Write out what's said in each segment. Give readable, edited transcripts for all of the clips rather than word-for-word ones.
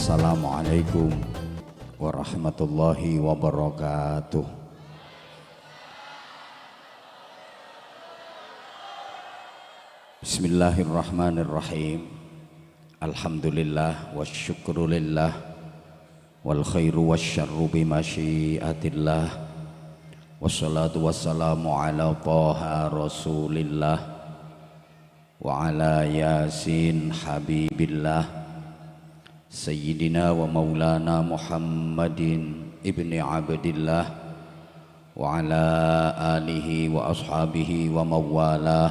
Assalamualaikum warahmatullahi wabarakatuh. Bismillahirrahmanirrahim. Alhamdulillah wasyukrulillah wal khairu wasyarru bimasyiatillah. Wassalatu wassalamu ala taha rasulillah wa ala yasin habibillah Sayyidina wa maulana Muhammadin ibni abdillah wa ala alihi wa ashabihi wa mawalah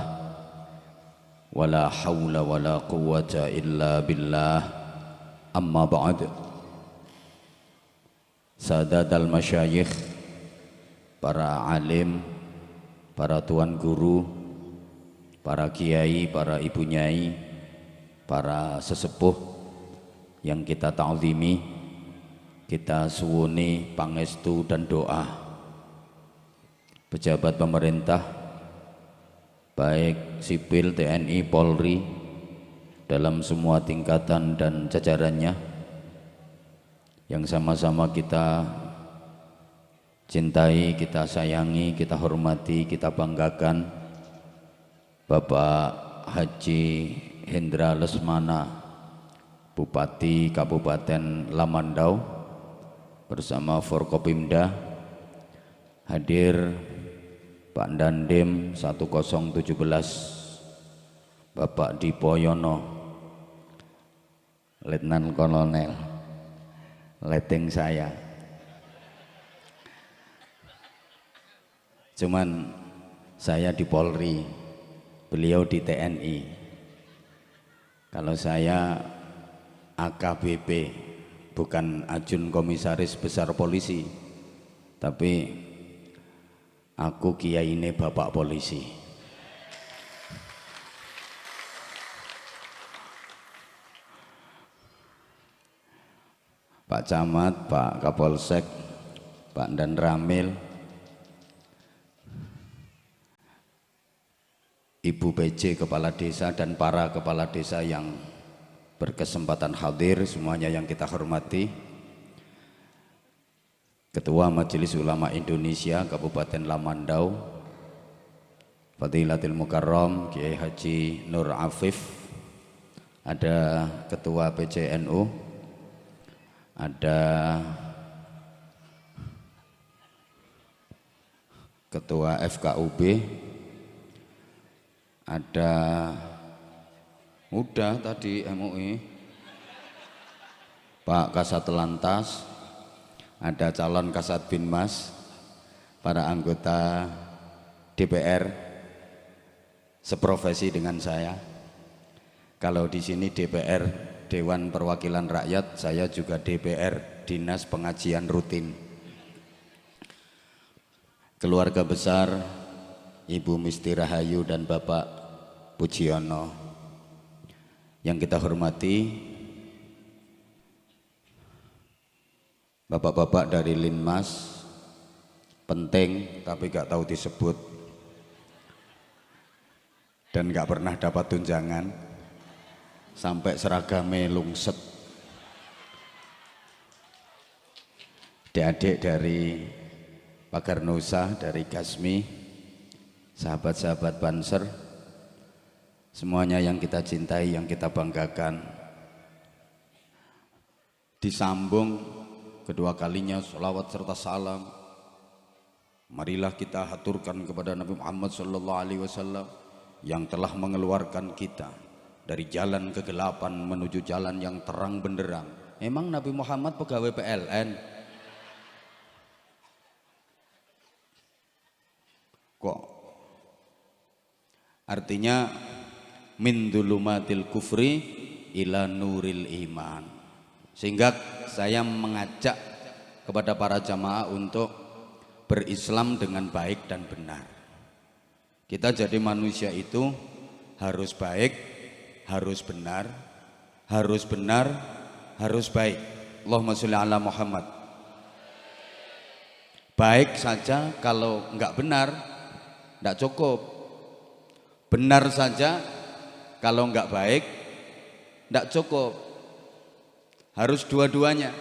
wa la hawla wa la quwwata illa billah. Amma ba'd. Sadatul masyayikh, para alim, para tuan guru, para kiai, para ibu nyai, para sesepuh yang kita ta'zimi, kita suwuni pangestu dan doa. Pejabat pemerintah baik sipil, TNI, Polri, dalam semua tingkatan dan jajarannya yang sama-sama kita cintai, kita sayangi, kita hormati, kita banggakan, Bapak Haji Hendra Lesmana, Bupati Kabupaten Lamandau bersama Forkopimda, hadir Pak Dandim 1017 Bapak Dipoyono, Letnan Kolonel, leteng saya. Cuman saya di Polri, beliau di TNI. Kalau saya AKBP, bukan Ajun Komisaris Besar Polisi, tapi aku kiai ini Bapak Polisi. Pak Camat, Pak Kapolsek, Pak Dan Ramil, Ibu PJ Kepala Desa dan para kepala desa yang berkesempatan hadir, semuanya yang kita hormati. Ketua Majelis Ulama Indonesia Kabupaten Lamandau, Fadilatul Mukarram Kiai Haji Nur Afif, ada Ketua PCNU, ada Ketua FKUB, ada udah tadi MUI, Pak Kasat Lantas, ada calon Kasat Binmas, para anggota DPR seprofesi dengan saya. Kalau di sini DPR Dewan Perwakilan Rakyat, saya juga DPR Dinas Pengajian Rutin. Keluarga besar Ibu Misti Rahayu dan Bapak Pujiono yang kita hormati, bapak-bapak dari Linmas, penting tapi gak tahu disebut dan gak pernah dapat tunjangan, sampai seragame lungset. Adik-adik dari Pagar Nusa, dari Gasmi, sahabat-sahabat Banser, semuanya yang kita cintai, yang kita banggakan. Disambung kedua kalinya sholawat serta salam, marilah kita haturkan kepada Nabi Muhammad SAW yang telah mengeluarkan kita dari jalan kegelapan menuju jalan yang terang benderang. Emang Nabi Muhammad pegawai PLN? Kok? Artinya min dhulumatil kufri ila nuril iman. Sehingga saya mengajak kepada para jamaah untuk berislam dengan baik dan benar. Kita jadi manusia itu harus baik, harus benar, harus benar, harus baik. Allahumma sholli ala Muhammad. Baik saja kalau enggak benar, enggak cukup. Benar saja kalau enggak baik, enggak cukup. Harus dua-duanya.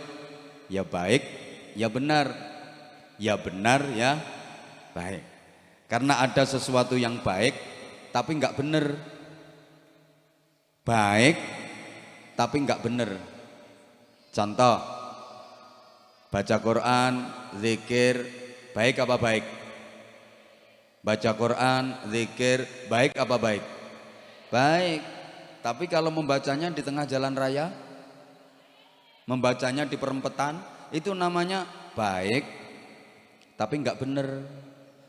Ya baik, ya benar. Ya benar, ya baik. Karena ada sesuatu yang baik tapi enggak benar. Baik tapi enggak benar. Contoh, baca Quran, zikir, baik apa baik? Baca Quran, zikir, baik apa baik? Baik. Tapi kalau membacanya di tengah jalan raya, membacanya di perempetan, itu namanya baik tapi enggak benar.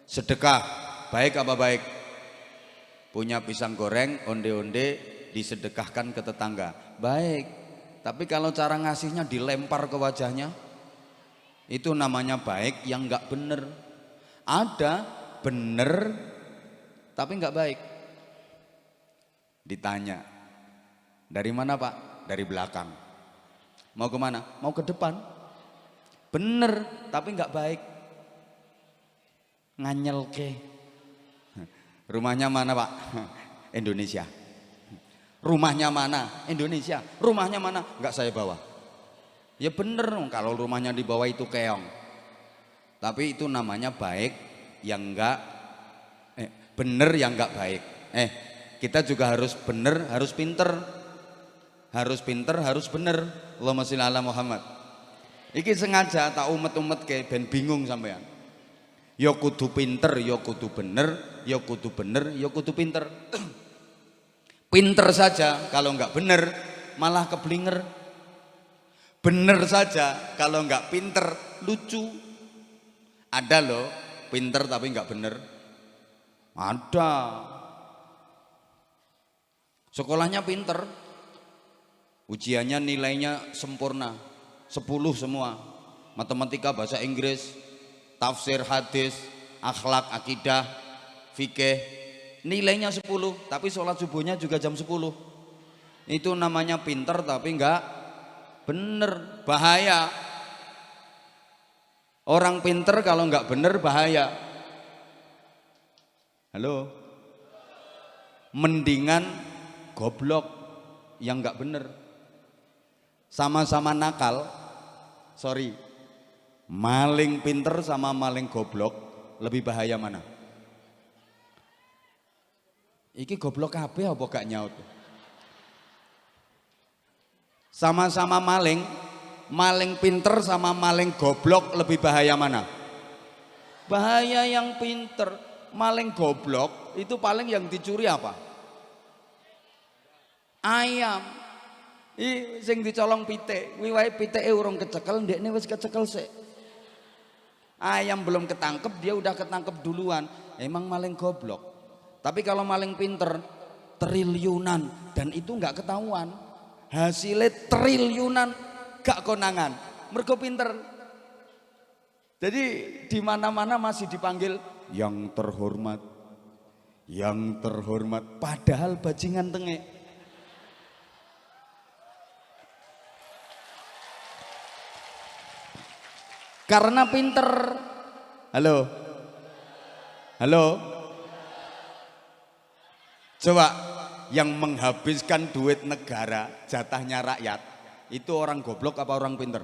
Sedekah, baik apa baik? Punya pisang goreng, onde-onde, disedekahkan ke tetangga, baik. Tapi kalau cara ngasihnya dilempar ke wajahnya, itu namanya baik yang enggak benar. Ada benar tapi enggak baik. Ditanya, dari mana Pak? Dari belakang. Mau kemana? Mau ke depan. Bener tapi enggak baik. Nganyel ke. Rumahnya mana Pak? Indonesia. Rumahnya mana? Indonesia. Rumahnya mana? Enggak saya bawa. Ya bener, kalau rumahnya di bawah itu keong. Tapi itu namanya baik yang enggak bener yang enggak baik. Kita juga harus bener, harus pinter. Harus pinter, harus bener. Allahumma sholli ala Muhammad. Iki sengaja tak umet-umet ke ben bingung sampean. Ya kudu pinter, ya kudu bener, ya kudu bener, ya kudu pinter. Pinter saja kalau enggak bener malah keblinger. Bener saja kalau enggak pinter lucu. Ada loh pinter tapi enggak bener. Ada. Sekolahnya pinter, ujiannya nilainya sempurna, 10 semua. Matematika, bahasa Inggris, tafsir, hadis, akhlak, akidah, fikih, nilainya 10, tapi sholat subuhnya juga jam 10. Itu namanya pinter tapi enggak bener, bahaya. Orang pinter kalau enggak bener bahaya. Halo? Mendingan goblok yang enggak bener. Sama-sama nakal, sorry, maling pinter sama maling goblok lebih bahaya mana? Iki goblok kabeh apa gak nyaut? Sama-sama maling, maling pinter sama maling goblok lebih bahaya mana? Bahaya yang pinter. Maling goblok itu paling yang dicuri apa? Ayam. Sing dicolong pitik, kuwi wae pitike urung kecekel, ndekne wis kecekel sik. Ayam belum ketangkep, dia udah ketangkep duluan. Emang maling goblok. Tapi kalau maling pinter, triliunan, dan itu nggak ketahuan. Hasilnya triliunan, gak konangan. Mergo pinter. Jadi di mana-mana masih dipanggil yang terhormat, yang terhormat. Padahal bajingan tengek. Karena pinter. Halo. Halo. Coba yang menghabiskan duit negara, jatahnya rakyat, itu orang goblok apa orang pinter?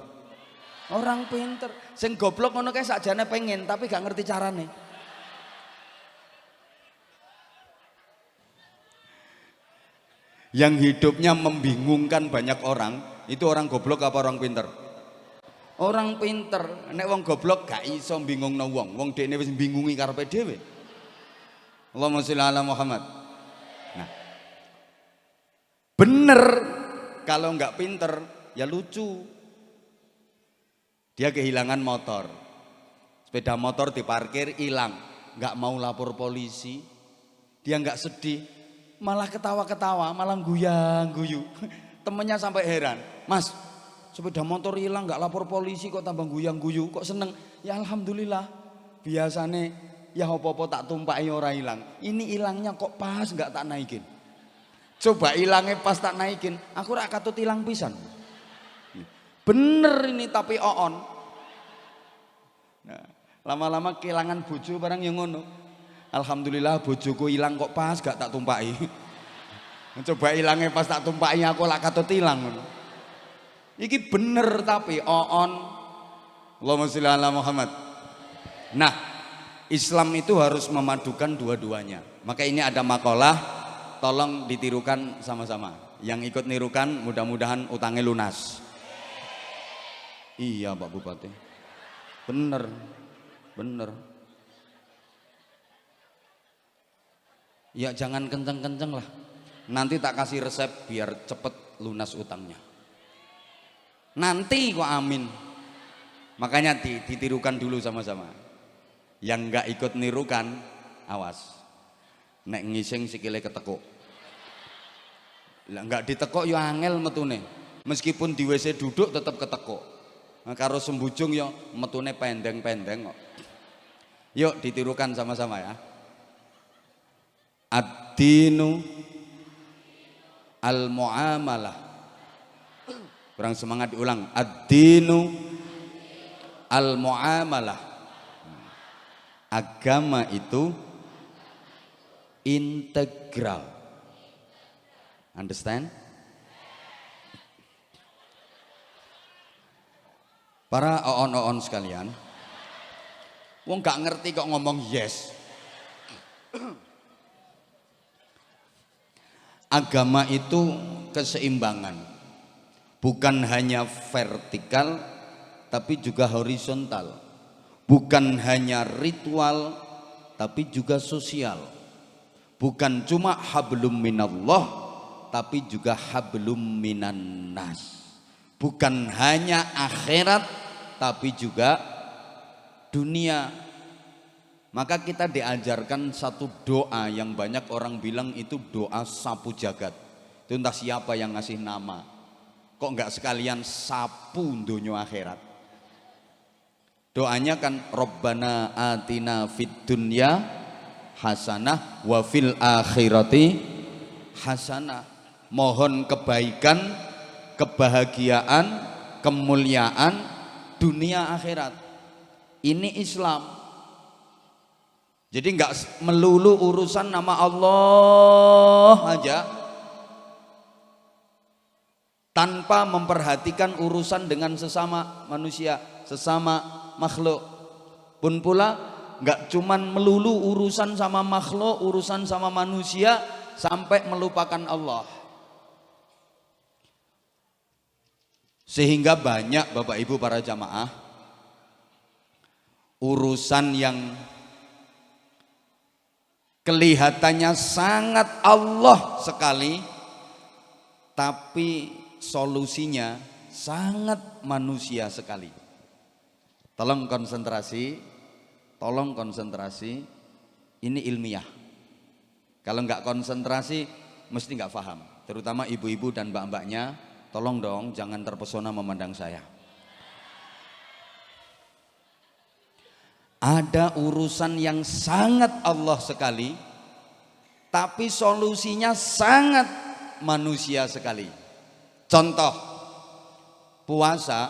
Orang pinter. Sing goblok ngono kae sakjane pengen tapi gak ngerti carane. Yang hidupnya membingungkan banyak orang, itu orang goblok apa orang pinter? Orang pinter. Nek wong goblok gak iso bingungno wong. Wong dekne wis bingungi karepe dhewe. Allahumma sholli ala Muhammad. Nah. Bener kalau nggak pinter ya lucu. Dia kehilangan motor. Sepeda motor diparkir hilang, nggak mau lapor polisi. Dia nggak sedih, malah ketawa-ketawa, malah guyang-guyu. Temennya sampai heran, "Mas, sepeda motor hilang nggak lapor polisi kok tambah guyang-guyu, kok seneng?" Ya alhamdulillah, biasane ya apa-apa tak tumpaki ora hilang. Ini hilangnya kok pas nggak tak naikin. Coba hilangnya pas tak naikin, aku rak katut hilang pisan. Bener ini tapi oon. Nah, lama-lama kehilangan bojo barang yang ngono. Alhamdulillah bojoku hilang kok pas gak tak tumpaki. Coba hilangnya pas tak tumpaki aku rak katut hilang. Iki bener tapi oon. Allahumma sholli ala Muhammad. Nah, Islam itu harus memadukan dua-duanya. Maka ini ada makalah, tolong ditirukan sama-sama. Yang ikut nirukan mudah-mudahan utangnya lunas. Iya Pak Bupati. Bener. Ya jangan kenceng-kenceng lah. Nanti tak kasih resep biar cepet lunas utangnya. Nanti kok amin. Makanya ditirukan dulu sama-sama. Yang nggak ikut nirukan, awas. Nek ngising sikile ketekuk. Lah nggak ditekuk yo angel metune. Meskipun di WC duduk tetap ketekuk. Nah, karo sembujung yo metune pendeng-pendeng kok. Yuk ditirukan sama-sama ya. Ad-dinu al-muamalah. Kurang semangat diulang. Ad-dinu al-muamalah. Agama itu integral. Understand? Para oon-oon sekalian, wong gak ngerti kok ngomong yes. Agama itu keseimbangan, bukan hanya vertikal tapi juga horizontal, bukan hanya ritual tapi juga sosial, bukan cuma hablum minallah tapi juga hablum minan nas, bukan hanya akhirat tapi juga dunia. Maka kita diajarkan satu doa yang banyak orang bilang itu doa sapu jagat. Itu entah siapa yang ngasih nama. Kok enggak sekalian sapu dunia akhirat. Doanya kan Rabbana atina fid dunya hasanah wa fil akhirati hasanah. Mohon kebaikan, kebahagiaan, kemuliaan dunia akhirat. Ini Islam. Jadi enggak melulu urusan nama Allah aja tanpa memperhatikan urusan dengan sesama manusia, sesama makhluk. Pun pula enggak cuman melulu urusan sama makhluk, urusan sama manusia sampai melupakan Allah. Sehingga banyak Bapak Ibu para jamaah urusan yang kelihatannya sangat Allah sekali, tapi solusinya sangat manusia sekali. Tolong konsentrasi, ini ilmiah. Kalau nggak konsentrasi, mesti nggak paham. Terutama ibu-ibu dan mbak-mbaknya, tolong dong jangan terpesona memandang saya. Ada urusan yang sangat Allah sekali, tapi solusinya sangat manusia sekali. Contoh, puasa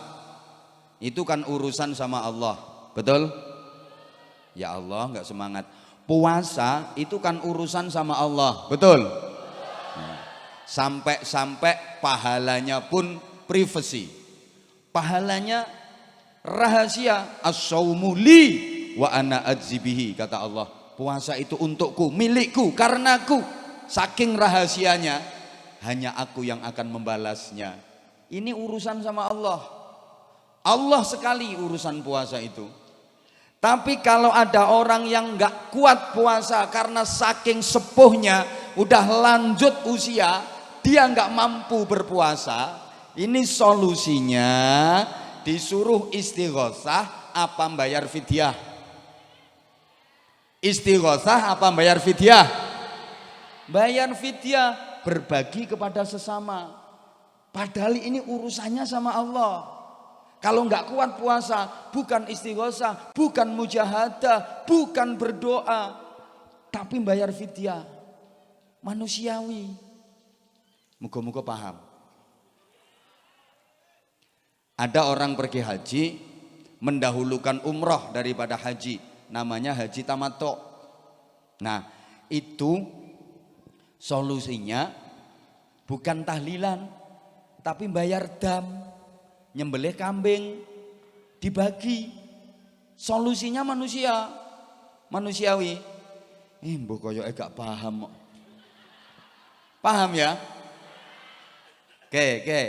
itu kan urusan sama Allah, betul? Ya Allah, nggak semangat. Puasa itu kan urusan sama Allah, betul? Sampai pahalanya pun privasi, pahalanya rahasia. As-saumu li wa ana adzibihi, kata Allah. Puasa itu untukku, milikku, karenaku. Saking rahasianya, hanya aku yang akan membalasnya. Ini urusan sama Allah. Allah sekali urusan puasa itu. Tapi kalau ada orang yang nggak kuat puasa karena saking sepuhnya, udah lanjut usia, dia nggak mampu berpuasa. Ini solusinya disuruh istighosah apa bayar fidyah? Istighosah apa bayar fidyah? Bayar fidyah, berbagi kepada sesama. Padahal ini urusannya sama Allah. Kalau nggak kuat puasa, bukan istighosah, bukan mujahadah, bukan berdoa, tapi bayar fidyah. Manusiawi. Moga-moga paham. Ada orang pergi haji, mendahulukan umroh daripada haji. Namanya haji tamattu. Nah, itu solusinya bukan tahlilan, tapi bayar dam. nyembelih kambing, dibagi. Solusinya manusiawi. Mbok koyoke gak paham kok. Paham ya? Oke.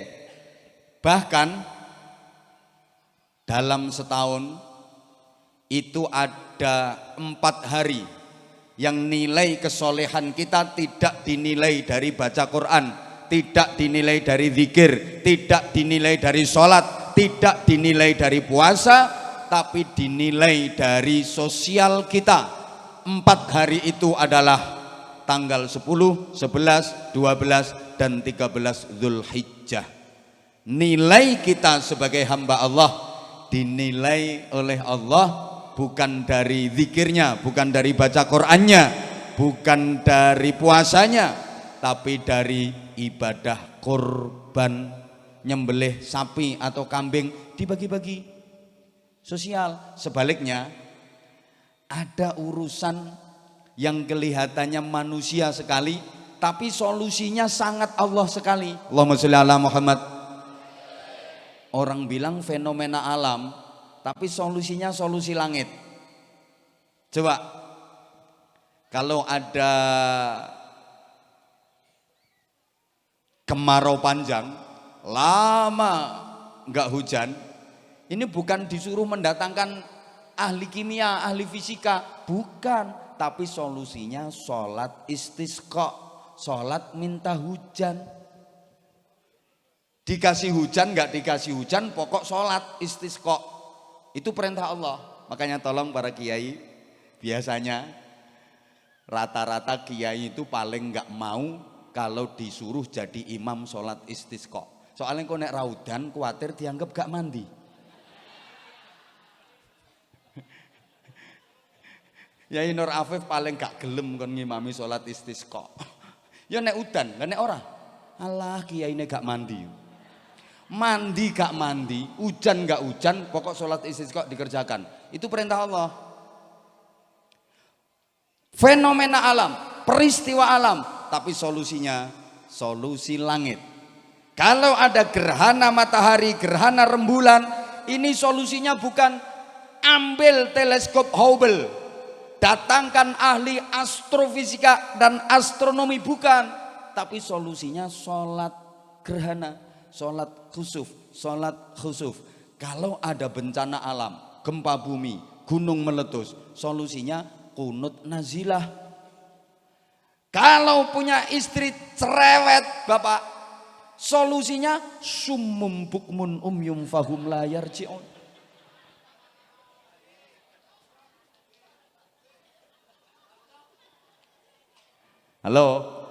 Bahkan dalam setahun itu ada 4 hari yang nilai kesolehan kita tidak dinilai dari baca Quran, tidak dinilai dari zikir, tidak dinilai dari sholat, tidak dinilai dari puasa, tapi dinilai dari sosial kita. 4 hari itu adalah tanggal 10, 11, 12, dan 13 Zulhijjah. Nilai kita sebagai hamba Allah dinilai oleh Allah bukan dari zikirnya, bukan dari baca Qur'annya, bukan dari puasanya, tapi dari ibadah kurban, nyembelih sapi atau kambing, dibagi-bagi sosial. Sebaliknya ada urusan yang kelihatannya manusia sekali tapi solusinya sangat Allah sekali. Allahumma sholli ala Muhammad. Orang bilang fenomena alam tapi solusinya solusi langit. Coba kalau ada kemarau panjang lama nggak hujan, ini bukan disuruh mendatangkan ahli kimia, ahli fisika, bukan, tapi solusinya sholat istisqa, sholat minta hujan. Dikasih hujan nggak dikasih hujan, pokok sholat istisqa, itu perintah Allah. Makanya tolong para kiai, biasanya rata-rata kiai itu paling nggak mau kalau disuruh jadi imam sholat istisqa. Soalnya kau nek raudan khawatir dianggap gak mandi. Yai Nur Afif paling gak gelem kon ngimami sholat istisqa. Ya nek udan, lah nek ora. Alah kiyaine gak mandi. Mandi gak mandi, hujan gak hujan, pokok sholat istisqa dikerjakan. Itu perintah Allah. Fenomena alam, peristiwa alam, tapi solusinya solusi langit. Kalau ada gerhana matahari, gerhana rembulan, ini solusinya bukan ambil teleskop Hubble, datangkan ahli astrofisika dan astronomi, bukan, tapi solusinya sholat gerhana, sholat khusuf. Kalau ada bencana alam, gempa bumi, gunung meletus, solusinya kunut nazilah. Kalau punya istri cerewet bapak, solusinya summum bukmun umyum fahum la yarji'un. Halo.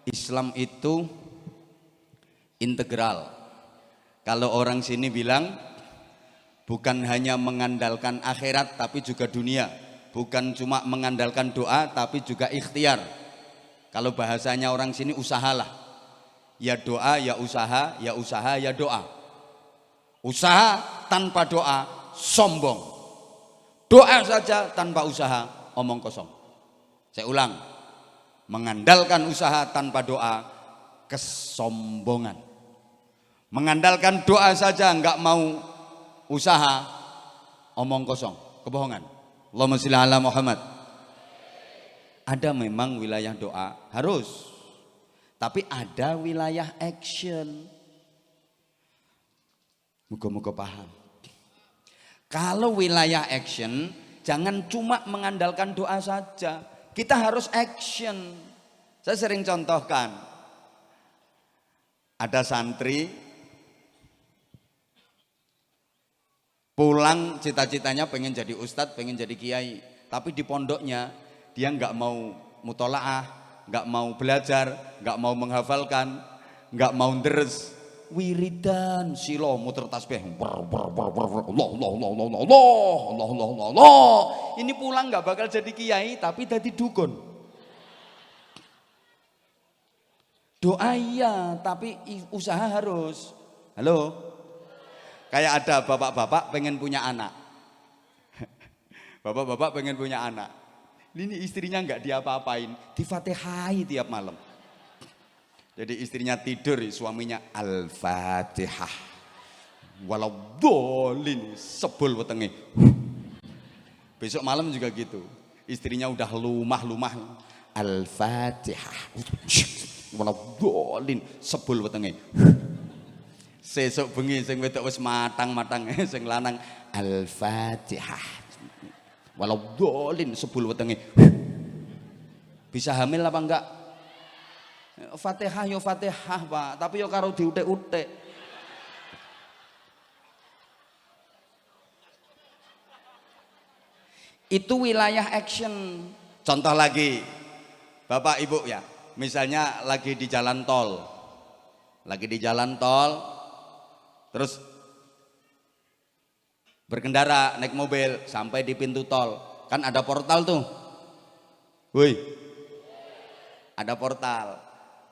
Islam itu integral. Kalau orang sini bilang bukan hanya mengandalkan akhirat tapi juga dunia, bukan cuma mengandalkan doa tapi juga ikhtiar. Kalau bahasanya orang sini usahalah. Ya doa, ya usaha, ya usaha, ya doa. Usaha tanpa doa sombong. Doa saja tanpa usaha omong kosong. Saya ulang. Mengandalkan usaha tanpa doa kesombongan. Mengandalkan doa saja enggak mau usaha omong kosong, kebohongan. Allahumma sholli ala Muhammad. Ada memang wilayah doa harus, tapi ada wilayah action. Moga-moga paham. Kalau wilayah action, jangan cuma mengandalkan doa saja. Kita harus action. Saya sering contohkan. Ada santri pulang cita-citanya pengen jadi ustadz, pengen jadi kiai. Tapi di pondoknya dia nggak mau mutolaah, nggak mau belajar, nggak mau menghafalkan, nggak mau deres. Wiridan silo muter tasbih. Allah. Ini pulang nggak bakal jadi kiai tapi jadi dukun. Doa iya tapi usaha harus. Halo. Kayak ada bapak-bapak pengen punya anak. Bapak-bapak pengen punya anak. Ini istrinya nggak diapa-apain, difatihai tiap malam. Jadi istrinya tidur, suaminya Al-Fatihah. Waladhdallin, sebul wetenge. Besok malam juga gitu. Istrinya udah lumah-lumah. Al-Fatihah. Waladhdallin, sebul wetenge. Sesuk bengi sing wedok wis matang-matang, sing lanang Al-Fatihah. Waladhdallin, sebul wetenge. Bisa hamil apa enggak? Fatihah yo Fatihah, Pak, tapi yo karo diutek-utek. Itu wilayah action. Contoh lagi, Bapak Ibu ya, misalnya lagi di jalan tol. Terus berkendara naik mobil sampai di pintu tol. Kan ada portal tuh. Woi. Ada portal.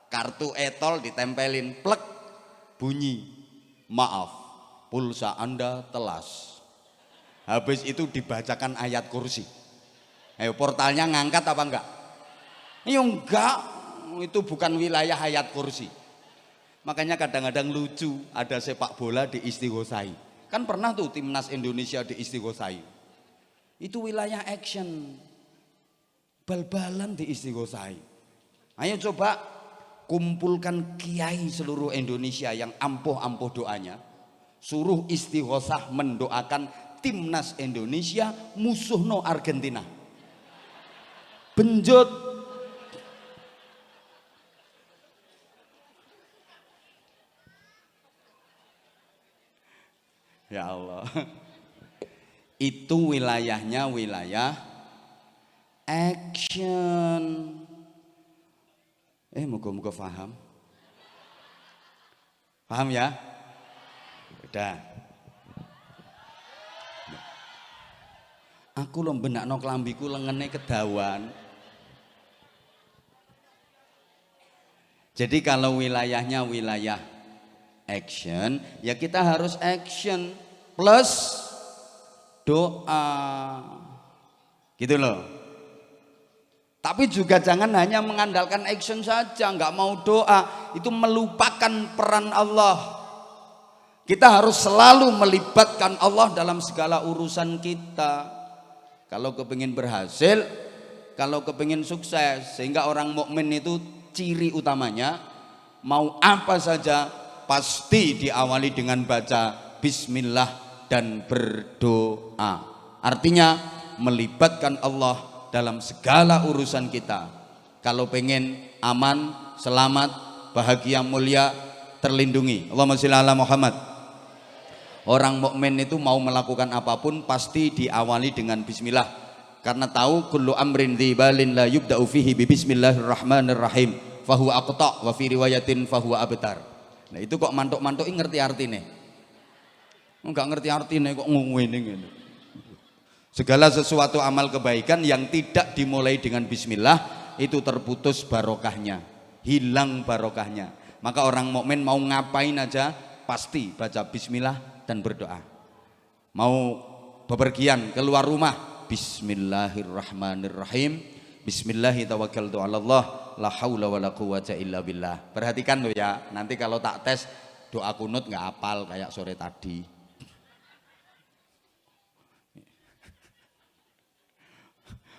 Kartu e-tol ditempelin, plek, bunyi, maaf, pulsa Anda telas. Habis itu dibacakan ayat kursi. Ayo, portalnya ngangkat apa enggak? Ya enggak, itu bukan wilayah ayat kursi. Makanya kadang-kadang lucu, ada sepak bola di istighosai. Kan pernah tuh timnas Indonesia di istighosai. Itu wilayah action. Bal-balan di istighosai. Ayo coba kumpulkan kiai seluruh Indonesia yang ampuh-ampuh doanya, suruh istighosah mendoakan timnas Indonesia musuhno Argentina. Benjut. Ya Allah. Itu wilayahnya wilayah action. Moga-moga paham. Paham ya? Udah. Aku lho benakno klambiku lengene kedawan. Jadi kalau wilayahnya wilayah action, ya kita harus action plus doa. Gitu loh. Tapi juga jangan hanya mengandalkan action saja, nggak mau doa, itu melupakan peran Allah. Kita harus selalu melibatkan Allah dalam segala urusan kita. Kalau kepingin berhasil, kalau kepingin sukses, sehingga orang mukmin itu ciri utamanya, mau apa saja pasti diawali dengan baca Bismillah dan berdoa. Artinya melibatkan Allah dalam segala urusan kita. Kalau pengen aman, selamat, bahagia, mulia, terlindungi. Allahumma sholli ala Muhammad. Orang mukmin itu mau melakukan apapun pasti diawali dengan bismillah. Karena tahu kullu amrin dzibalin la yubda'u fihi bi bismillahirrahmanirrahim fahuwa aqta wa fi riwayatin fahuwa abtar. Nah itu kok mantuk-mantuki ngerti artine. Enggak ngerti artine kok ngene ngene. Segala sesuatu amal kebaikan yang tidak dimulai dengan bismillah itu terputus barokahnya, hilang barokahnya. Maka orang mukmin mau ngapain aja pasti baca bismillah dan berdoa. Mau bepergian keluar rumah, bismillahirrahmanirrahim, bismillahi tawakkaltu 'alallah, la haula wala quwwata illa billah. Perhatikan loh ya, nanti kalau tak tes doa kunut nggak hafal kayak sore tadi.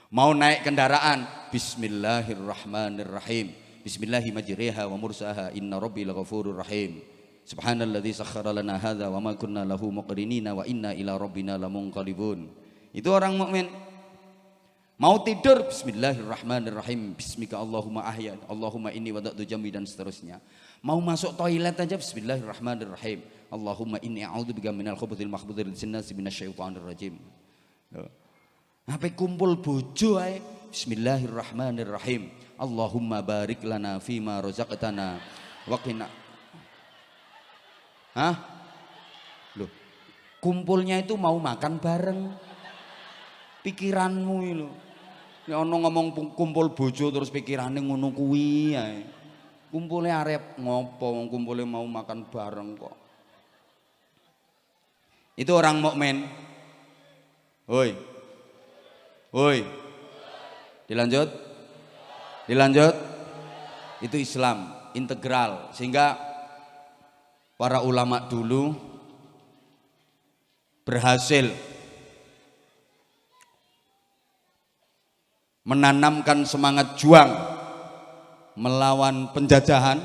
Mau naik kendaraan, bismillahirrahmanirrahim, bismillahi majriha wa mursaha, inna rabbi laghafurur rahim, subhanalladzi sakhkhara lana hadza wa ma kunna lahu muqrinina wa inna ila rabbina lamunqalibun. Itu orang mukmin. Mau tidur, bismillahirrahmanirrahim, bismika Allahumma ahya, Allahumma inni wada'tu jambi, dan seterusnya. Mau masuk toilet aja, bismillahirrahmanirrahim, Allahumma inni a'udzubika minal khubuthil makhbuthil jinnati minasyaitonir rajim. Sampai kumpul bojo ae, bismillahirrahmanirrahim, Allahumma barik lana fima razaqtana wa qina. Loh, kumpulnya itu mau makan bareng. Pikiranmu itu. Ya ono ngomong kumpul bojo terus pikirane ngono kuwi ae. Kumpule arep ngopo, kumpule mau makan bareng kok. Itu orang mukmin. Woi. Woi, dilanjut, itu Islam. integral, sehingga para ulama dulu berhasil menanamkan semangat juang melawan penjajahan,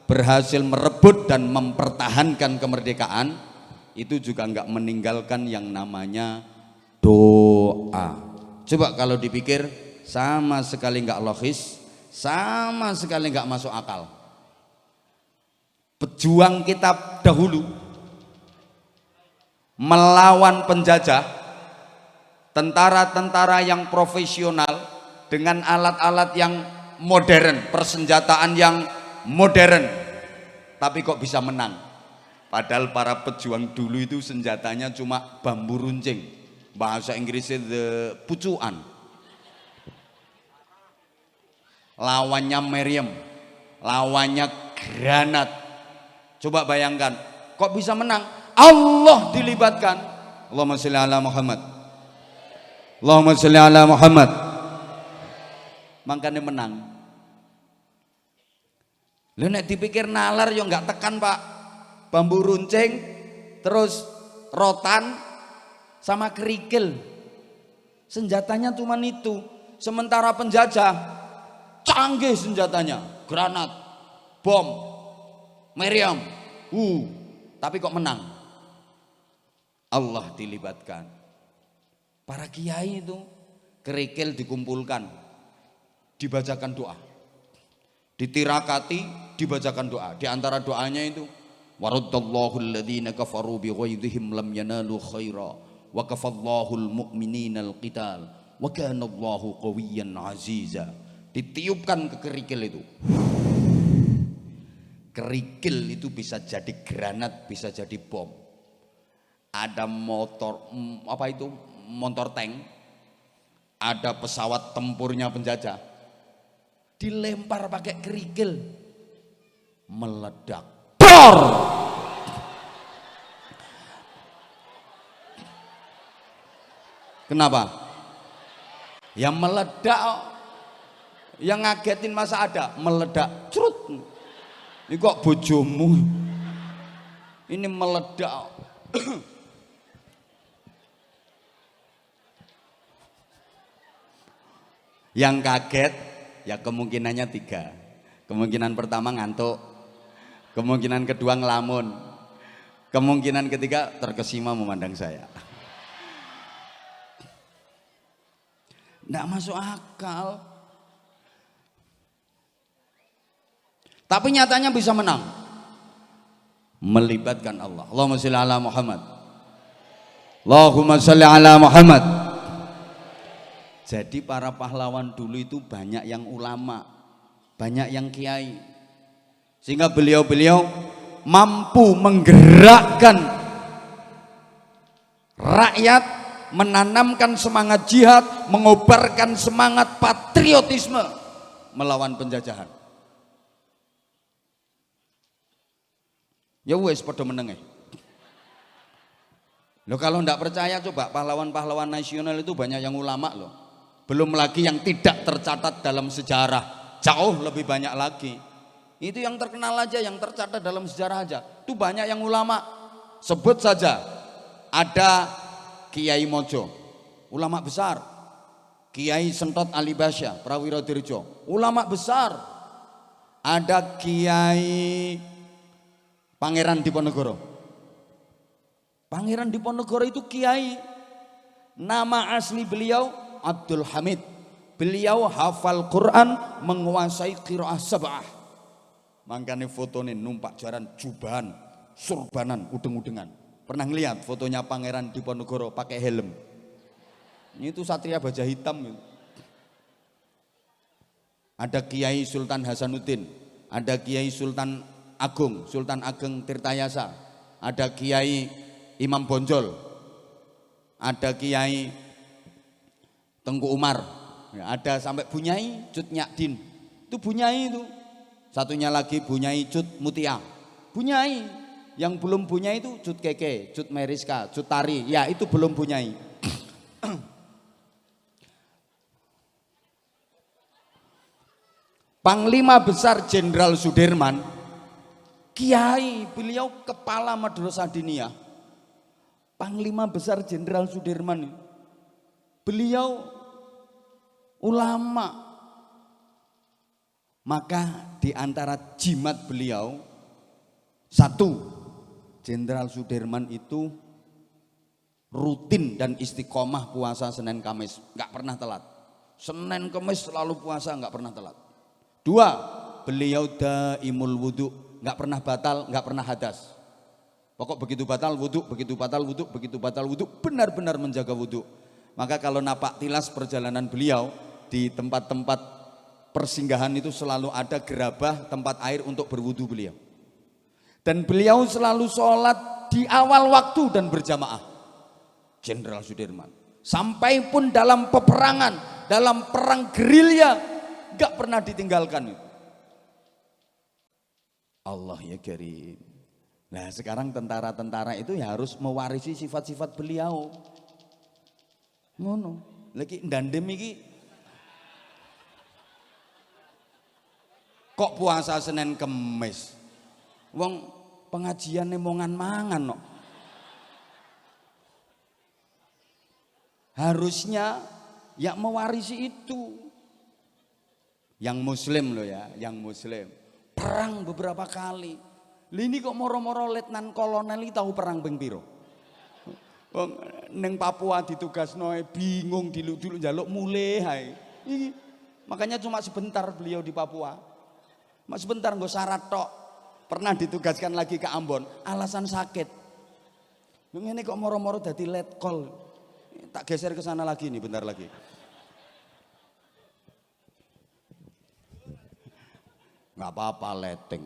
berhasil merebut dan mempertahankan kemerdekaan, itu juga enggak meninggalkan yang namanya doa. Coba kalau dipikir, sama sekali enggak logis, sama sekali enggak masuk akal. Pejuang kita dahulu melawan penjajah, tentara-tentara yang profesional dengan alat-alat yang modern, persenjataan yang modern, tapi kok bisa menang? Padahal para pejuang dulu itu senjatanya cuma bambu runcing, bahasa Inggrisnya the pucuan, lawannya meriam, lawannya granat. Coba bayangkan, kok bisa menang? Allah dilibatkan. Allahumma sholli ala Muhammad, Allahumma sholli ala Muhammad. Makanya menang. Lah nek dipikir nalar yo enggak tekan, Pak. Bambu runcing, terus rotan sama kerikil. Senjatanya cuma itu. Sementara penjajah canggih senjatanya, granat, bom, meriam, tapi kok menang? Allah dilibatkan. Para kiai itu kerikil dikumpulkan, dibacakan doa, ditirakati, dibacakan doa. Di antara doanya itu, waraddallahu alladhina kafaru bighaidhihim lam yanalu khaira wa kafallahu almu'minina alqital wa kana Allahu qawiyyan aziza. Ditiupkan ke kerikil itu. Kerikil itu bisa jadi granat, bisa jadi bom. Ada motor, motor tank, ada pesawat tempurnya penjajah, dilempar pakai kerikil, meledak, bor. Kenapa? Yang meledak, yang ngagetin masa ada, meledak, crut. Ini kok bojomu ini meledak. Yang kaget ya kemungkinannya 3. Kemungkinan pertama ngantuk, kemungkinan kedua ngelamun, kemungkinan ketiga terkesima memandang saya. Nggak masuk akal. Tapi nyatanya bisa menang. Melibatkan Allah. Allahumma sholli ala Muhammad, Allahumma sholli ala Muhammad. Jadi para pahlawan dulu itu banyak yang ulama, banyak yang kiai, sehingga beliau-beliau mampu menggerakkan rakyat, menanamkan semangat jihad, mengobarkan semangat patriotisme melawan penjajahan. Ya wes pada meneng. Loh kalau enggak percaya coba pahlawan-pahlawan nasional itu banyak yang ulama loh. Belum lagi yang tidak tercatat dalam sejarah, jauh lebih banyak lagi. Itu yang terkenal aja, yang tercatat dalam sejarah aja. Itu banyak yang ulama. Sebut saja ada Kiai Mojo, ulama besar. Kiai Sentot Alibasya, Prawiro Dirjo, ulama besar. Ada Kiai Pangeran Diponegoro. Pangeran Diponegoro itu kiai. Nama asli beliau Abdul Hamid. Beliau hafal Quran, menguasai qiraah sab'ah. Makanya fotonya numpak jaran jubahan, surbanan, udeng-udengan. Pernah ngeliat fotonya Pangeran Diponegoro pakai helm? Ini itu Satria Baja Hitam. Ada Kiai Sultan Hasanuddin, ada Kiai Sultan Agung, Sultan Ageng Tirtayasa, ada Kiai Imam Bonjol, ada Kiai Tengku Umar, ada sampai Bunyai Cut Nyakdin. Itu Bunyai itu. Satunya lagi Bunyai Cut Mutia. Bunyai, yang belum Bunyai itu Cut Keke, Cut Meriska, Cut Tari. Ya, itu belum Bunyai. Panglima Besar Jenderal Sudirman, kiai, beliau kepala Madrasah Diniyah. Panglima Besar Jenderal Sudirman, beliau ulama. Maka di antara jimat beliau, satu, Jenderal Sudirman itu rutin dan istiqomah puasa Senin Kamis, nggak pernah telat. Senin Kamis selalu puasa, nggak pernah telat. Dua, beliau daimul wudu, nggak pernah batal, nggak pernah hadas. Pokok begitu batal wudu, begitu batal wudu, begitu batal wudu, benar-benar menjaga wudu. Maka kalau napak tilas perjalanan beliau di tempat-tempat persinggahan itu selalu ada gerabah tempat air untuk berwudu beliau. Dan beliau selalu sholat di awal waktu dan berjamaah. Jenderal Sudirman. Sampai pun dalam peperangan, dalam perang gerilya, gak pernah ditinggalkan. Allah ya karim. Nah sekarang tentara-tentara itu ya harus mewarisi sifat-sifat beliau. Ngono. Lagi ndandem iki. Kok puasa Senin Kemis? Wong pengajian mongan-mangan no. Harusnya ya mewarisi itu. Yang muslim loh ya, yang muslim. Perang beberapa kali. Ini kok moro-moro letnan kolonel ini tahu perang ping piro? Neng Papua ditugasno bingung diluk-diluk njaluk mulai hai. Makanya cuma sebentar beliau di Papua. Mas sebentar nggo syarat tok. Pernah ditugaskan lagi ke Ambon, alasan sakit. Ngene kok moro-moro dadi letkol. Tak geser ke sana lagi nih bentar lagi. Nggak apa-apa letting.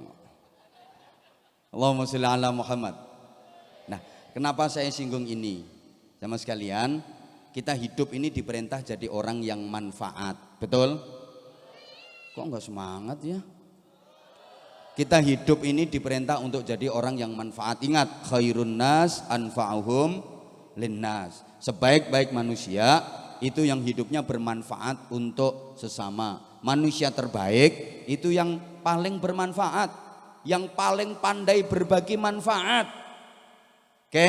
Allahumma sholli ala Muhammad. Nah, kenapa saya singgung ini? Sama sekalian, kita hidup ini diperintah jadi orang yang manfaat. Betul? Kok nggak semangat ya? Kita hidup ini diperintah untuk jadi orang yang manfaat. Ingat, khairun nas anfa'uhum linnas. Sebaik-baik manusia itu yang hidupnya bermanfaat untuk sesama. Manusia terbaik itu yang paling bermanfaat, yang paling pandai berbagi manfaat. Oke,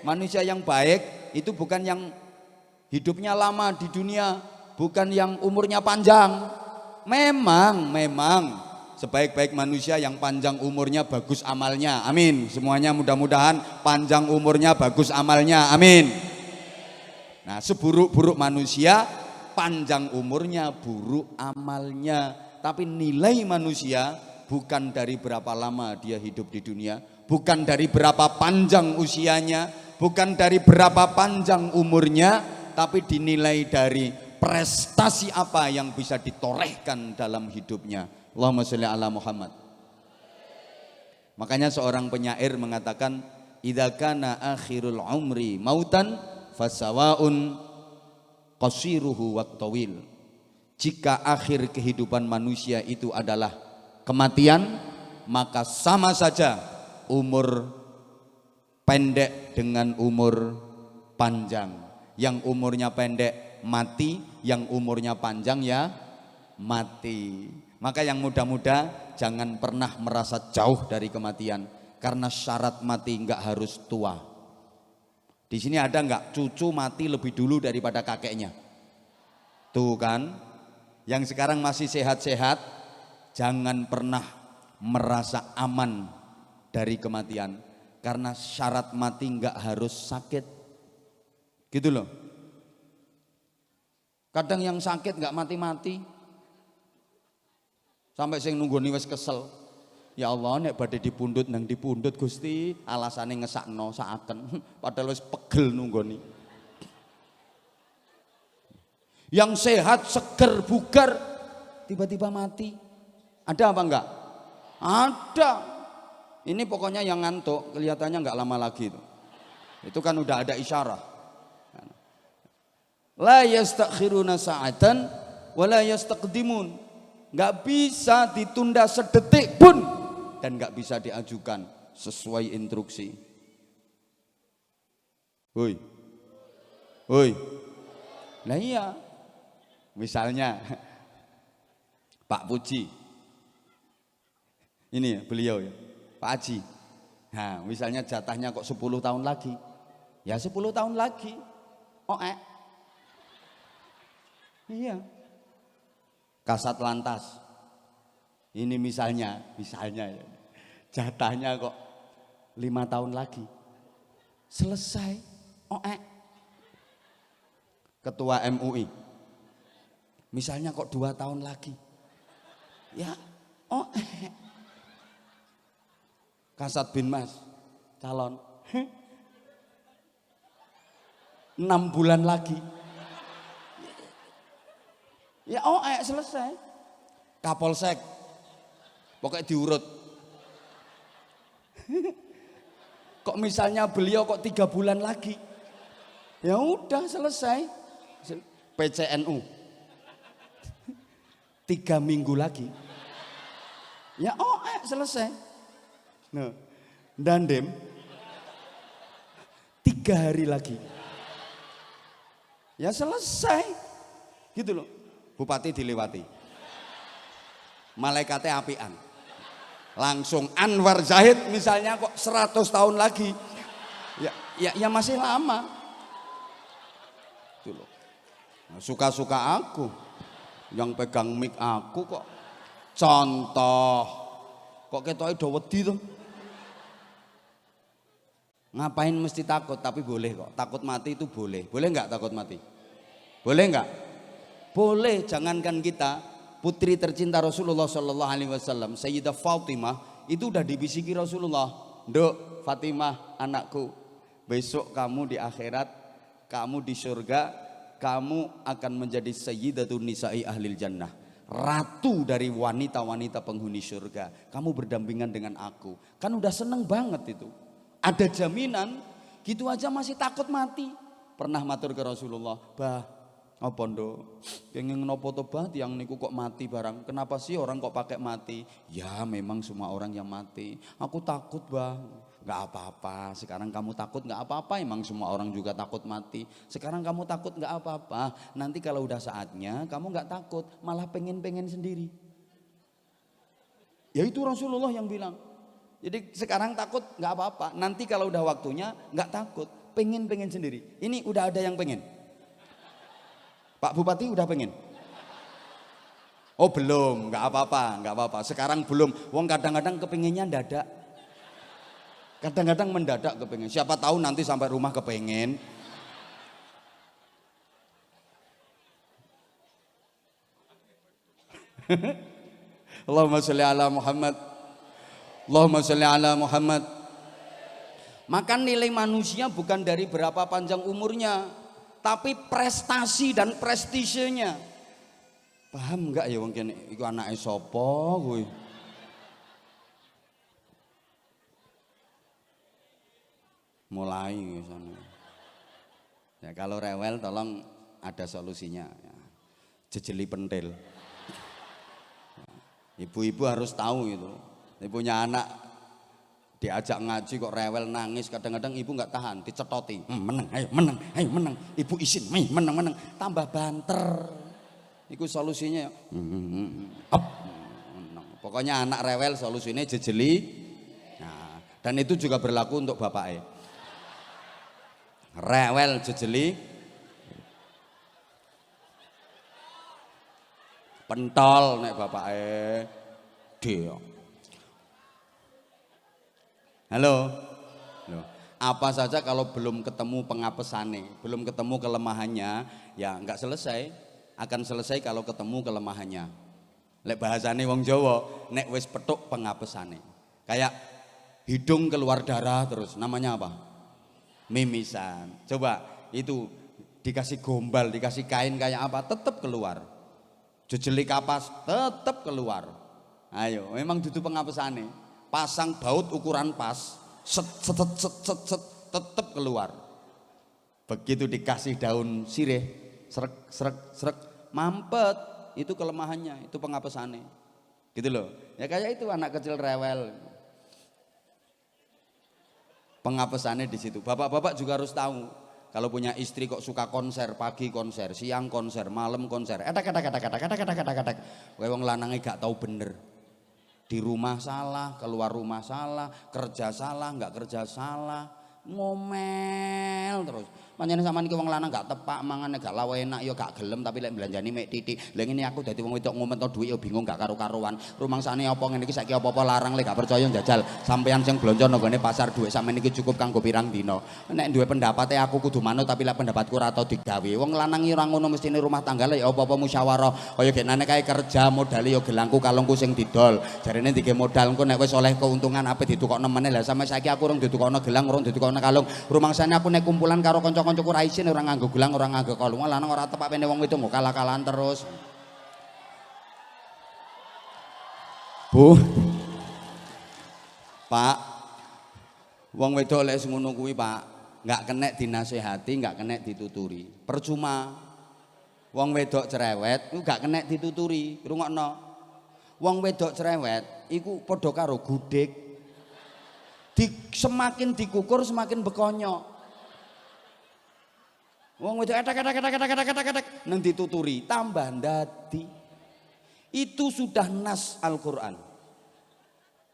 manusia yang baik itu bukan yang hidupnya lama di dunia, bukan yang umurnya panjang. Memang sebaik-baik manusia yang panjang umurnya bagus amalnya. Amin. Semuanya mudah-mudahan panjang umurnya bagus amalnya. Amin. Nah, seburuk-buruk manusia panjang umurnya, buruk amalnya. Tapi nilai manusia bukan dari berapa lama dia hidup di dunia, bukan dari berapa panjang usianya, bukan dari berapa panjang umurnya, tapi dinilai dari prestasi apa yang bisa ditorehkan dalam hidupnya. Allahumma sholli ala Muhammad. Makanya seorang penyair mengatakan, idza kana akhirul umri mautan fasawaun qasiruhu wattawil. Jika akhir kehidupan manusia itu adalah kematian, maka sama saja umur pendek dengan umur panjang. Yang umurnya pendek mati, yang umurnya panjang ya mati. Maka yang muda-muda jangan pernah merasa jauh dari kematian, karena syarat mati enggak harus tua. Di sini ada enggak cucu mati lebih dulu daripada kakeknya? Tuh kan, yang sekarang masih sehat-sehat jangan pernah merasa aman dari kematian, karena syarat mati enggak harus sakit. Gitu loh. Kadang yang sakit enggak mati-mati. Sampai sing nunggoni wis kesel. Ya Allah, nek badhe dipundhut nang dipundhut Gusti, alasane ngesakno saaken, padahal wis pegel nunggoni. Yang sehat, seger, bugar, tiba-tiba mati. Ada apa enggak? Ada. Ini pokoknya yang ngantuk, kelihatannya enggak lama lagi itu. Itu kan udah ada isyarat. La yastakhiruna sa'atan wa la yastaqdimun. Enggak bisa ditunda sedetik pun dan enggak bisa diajukan sesuai instruksi. Woi. Woi. Nah iya. Misalnya Pak Puji Ini ya beliau ya, Pak Haji. Nah, misalnya jatahnya kok 10 tahun lagi. Ya 10 tahun lagi. Oh, iya. Kasat Lantas. Ini misalnya ya. Jatahnya kok 5 tahun lagi. Selesai. Oh, Ketua MUI. Misalnya kok 2 tahun lagi. Ya, oh, Kasat Binmas calon 6 bulan lagi. Ya oh selesai. Kapolsek pokoknya diurut. Kok misalnya beliau kok 3 bulan lagi. Ya udah selesai. PCNU 3 minggu lagi. Ya oh selesai. Nah, Dandem 3 hari lagi. Ya selesai. Gitu loh. Bupati dilewati. Malaikatnya apian. Langsung Anwar Zahid misalnya kok 100 tahun lagi. Ya masih lama. Gitu loh. Nah, suka-suka aku. Yang pegang mic aku kok. Contoh. Kok ketoknya udah wedi tuh. Ngapain mesti takut, tapi boleh kok. Takut mati itu boleh. Boleh nggak takut mati? Boleh nggak? Boleh. Jangankan kita, putri tercinta Rasulullah Shallallahu Alaihi Wasallam, Sayyidah Fatimah itu udah dibisiki Rasulullah. Nduk, Fatimah anakku, besok kamu di akhirat, kamu di surga, kamu akan menjadi Sayyidatun Nisa'i Ahlil Jannah, ratu dari wanita-wanita penghuni surga. Kamu berdampingan dengan aku. Kan udah seneng banget itu. Ada jaminan, gitu aja masih takut mati. Pernah matur ke Rasulullah, bah, apa ndo? Pengen nopo tobat yang niku kok mati barang. Kenapa sih orang kok pakai mati? Ya memang semua orang yang mati. Aku takut bah. Gak apa-apa. Sekarang kamu takut gak apa-apa. Emang semua orang juga takut mati. Sekarang kamu takut gak apa-apa. Nanti kalau udah saatnya kamu gak takut, malah pengen-pengen sendiri. Ya itu Rasulullah yang bilang. Jadi sekarang takut nggak apa-apa. Nanti kalau udah waktunya nggak takut, pengen sendiri. Ini udah ada yang pengen. Pak Bupati udah pengen. Oh belum, nggak apa-apa. Sekarang belum. Wong kadang-kadang kepengennya mendadak. Kadang-kadang mendadak kepengen. Siapa tahu nanti sampai rumah kepengen. Allahumma sholli ala Muhammad. Allahumma sholli ala Muhammad. Maka nilai manusia bukan dari berapa panjang umurnya, tapi prestasi dan prestisenya. Paham enggak ya wong kene iku anake sapa kuwi? Mulai sana. Ya kalau rewel tolong ada solusinya ya. Jejeli pentil. Ibu-ibu harus tahu itu. Punya anak diajak ngaji kok rewel nangis, kadang-kadang ibu nggak tahan, dicetoti, menang, ayo menang, ibu izin, menang, tambah banter. Itu solusinya. Pokoknya anak rewel solusinya jejeli. Nah, dan itu juga berlaku untuk bapaknya. Rewel jejeli, pentol nek bapaknya dia. Halo. Apa saja kalau belum ketemu pengapesannya, belum ketemu kelemahannya, ya nggak selesai. Akan selesai kalau ketemu kelemahannya. Lek bahasane wong Jawa, nek wis petuk pengapesane. Kayak hidung keluar darah terus, namanya apa? Mimisan. Coba itu dikasih gombal, dikasih kain kayak apa, tetap keluar. Jejeli kapas, tetap keluar. Ayo, memang dudu pengapesane. Pasang baut ukuran pas, set, tetap keluar. Begitu dikasih daun sirih, srek, mampet, itu kelemahannya, itu pengapesannya. Gitu loh. Ya kayak itu anak kecil rewel. Pengapesannya di situ. Bapak-bapak juga harus tahu. Kalau punya istri kok suka konser, pagi konser, siang konser, malam konser. Wong lanangnya gak tahu bener. Di rumah salah, keluar rumah salah, kerja salah, nggak kerja salah, ngomel terus. Pancene sampean iki wong lanang gak tepak mangane gak lawa enak ya gak gelem tapi lek belanjani mek titik. Lah ngene aku dadi wong wedok ngomen to dhuwit ya bingung gak karo-karuan. Rumangsane apa ngene iki saiki apa-apa larang lek gak percaya njajal. Sampeyan sing blonjo nang gone pasar dhuwit sampeyan iki cukup kanggo pirang dina. Nek duwe pendapate aku kudu manut tapi lek pendapatku ora tau digawe. Wong lanang iki ora ngono mestine rumah tangga lek ya apa-apa musyawarah. Kaya genane kae kerja modale ya gelangku kalungku sing didol. Jarene dike modal engko nek wis oleh keuntungan ape ditukokno meneh. Lah sampe saiki aku urung ditukokno gelang, urung ditukokno kalung. Rumangsane aku nek kumpulan karo kanca-kancaku ra isin ora nganggo gelang, ora nganggo kalung. Lanang ora tepak pene wong wedok kalah-kalahan terus. Bu. Pak. Wong wedok lek ngono kuwi, Pak, enggak kenek dinasehati, enggak kenek dituturi. Percuma. Wong wedok cerewet iku gak kenek dituturi. Rungokno. Wong wedok cerewet iku padha karo gudeg. Semakin dikukur semakin bekonyok. Wong wedok etek nang dituturi tambah ndadi. Itu sudah nas Al-Qur'an.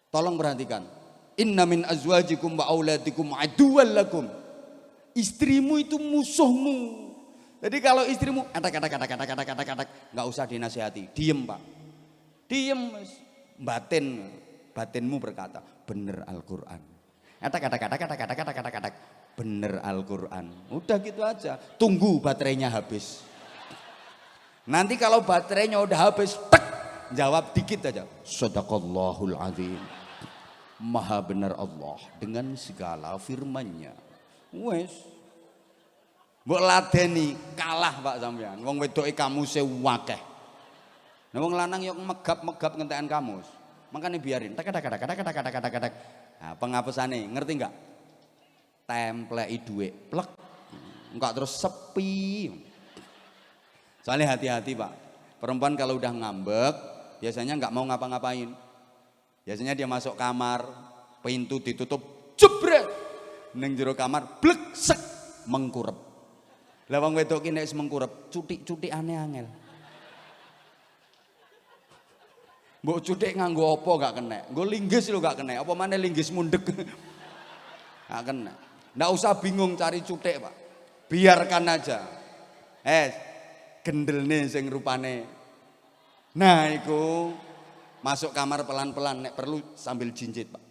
Tolong perhatikan. Inna min azwajikum wa auladikum aduwwan lakum. Istrimu itu musuhmu. Jadi kalau istrimu etek enggak usah dinasihati, diem, Pak. Diem, batinmu berkata, bener Al-Qur'an. Bener Al-Qur'an. Udah gitu aja. Tunggu baterainya habis. Nanti kalau baterainya udah habis, tek, jawab dikit aja. Shadaqallahul azim. Maha benar Allah dengan segala firman-Nya. Wes. Mbok ladeni kalah Pak sampean. Wong wedoke kamuse akeh. Nah wong lanang yo megap-megap ngentekan kamus. Makanya biarin. Nah, penghapusane ngerti enggak? Templeki dhuwit plek. Enggak terus sepi. Soalnya hati-hati, Pak. Perempuan kalau udah ngambek, biasanya enggak mau ngapa-ngapain. Biasanya dia masuk kamar, pintu ditutup, jebret. Ning jero kamar blek sek mengkurep. Lah wong wedok ki nek mengkurep, cutik-cutikane angel. Mbok cutik nganggo apa gak kena? Nggo linggis lho gak kena. Apa maneh linggis mundek. Gak kena. Ndak usah bingung cari cutik, Pak. Biarkan aja. Gendelne sing rupane. Nah, iku masuk kamar pelan-pelan nek perlu sambil jinjit, Pak.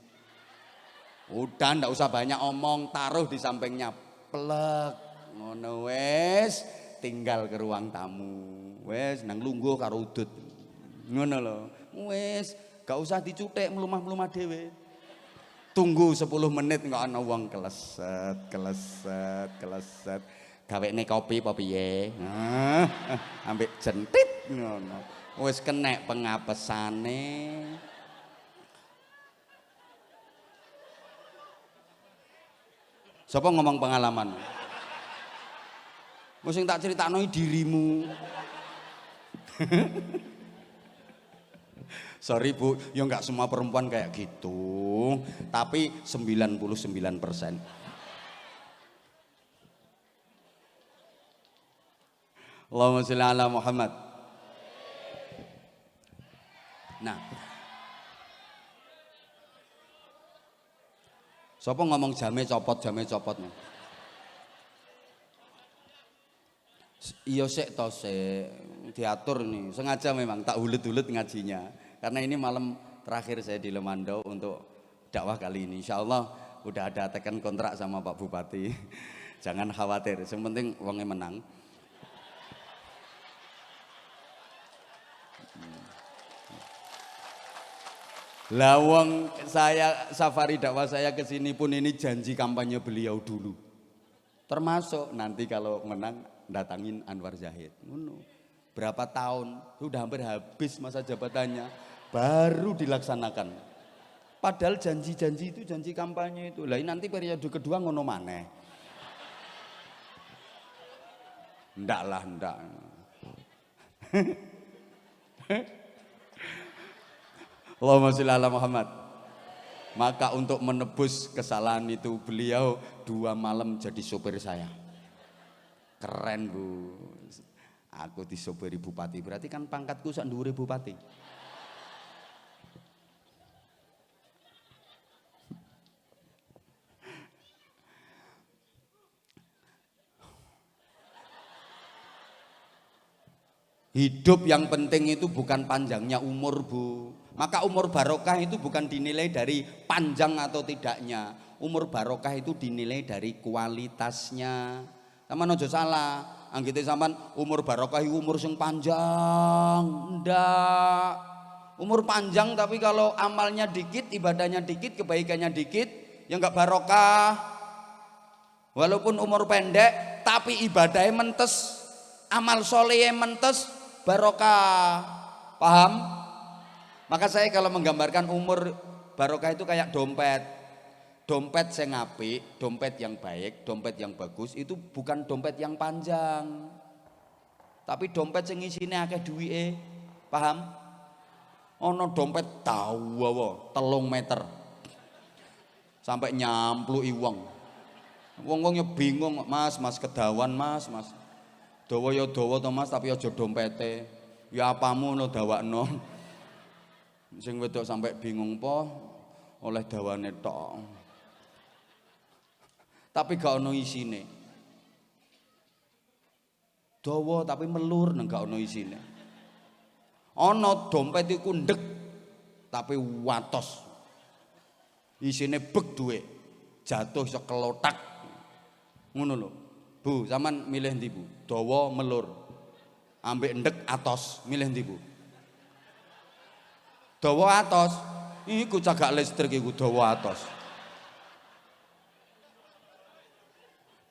Udah ndak usah banyak omong, taruh di sampingnya. Plek. Ngono wes, tinggal ke ruang tamu. Wes nang lungguh karo udut. Ngono lho. Wes, gak usah dicutek melumah-melumah dhewe. Tunggu 10 menit enggak ana wong kleset. Gawekne kopi apa piye? Ambek jentit ngono. Wis kenek pengapesane. Sapa ngomong pengalaman? Wis sing tak critakno dirimu. Sorry Bu, ya nggak semua perempuan kayak gitu, tapi 99%. Allahumma sholli ala Muhammad. Nah, sapa ngomong jame copot nih? Iya sik to sik, diatur nih, sengaja memang tak ulet-ulet ngajinya. Karena ini malam terakhir saya di Lemandau untuk dakwah kali ini. Insya Allah udah ada tekan kontrak sama Pak Bupati. Jangan khawatir, yang penting uangnya menang. Lawang saya safari dakwah saya ke sini pun ini janji kampanye beliau dulu. Termasuk nanti kalau menang datangin Anwar Zahid. Berapa tahun sudah hampir habis masa jabatannya. Baru dilaksanakan. Padahal janji-janji itu janji kampanye itu. Lah nanti periode kedua ngono maneh. Ndak lah, ndak. Allahumma sholli ala Muhammad. Maka untuk menebus kesalahan itu beliau 2 malam jadi sopir saya. Keren Bu. Aku disopiri bupati, berarti kan pangkatku sak dhuwure bupati. Hidup yang penting itu bukan panjangnya umur, Bu. Maka umur barokah itu bukan dinilai dari panjang atau tidaknya. Umur barokah itu dinilai dari kualitasnya. Sampeyan aja salah. Anggite sampean umur barokah itu umur sing panjang. Ndak. Umur panjang tapi kalau amalnya dikit, ibadahnya dikit, kebaikannya dikit, ya enggak barokah. Walaupun umur pendek tapi ibadahnya mentes, amal soleh mentes, barokah. Paham? Maka saya kalau menggambarkan umur barokah itu kayak dompet. Dompet sing apik, dompet yang baik, dompet yang bagus itu bukan dompet yang panjang. Tapi dompet sing isine akeh duwike. Paham? Ono dompet dawa 3 meter. Sampai nyampluki wong. Wong-wong ya bingung, Mas kedawan, Mas. Dawa ya dawa to Mas, tapi aja dompete. Ya apamu no dawakno. Sing wedok sampai bingung po oleh dawane tok. Tapi gak ono isine. Dawa tapi melur nang gak ono isine. Ono dompet iku ndek tapi watos. Isine bek duwe. Jatuh sekelotak. Ngono lho. Bu, sampean milih ndi, Bu? Dawa melur. Ambek ndek atos, milih ndi, Bu? Dawa atos. Iku cagak listrik iku dawa atos.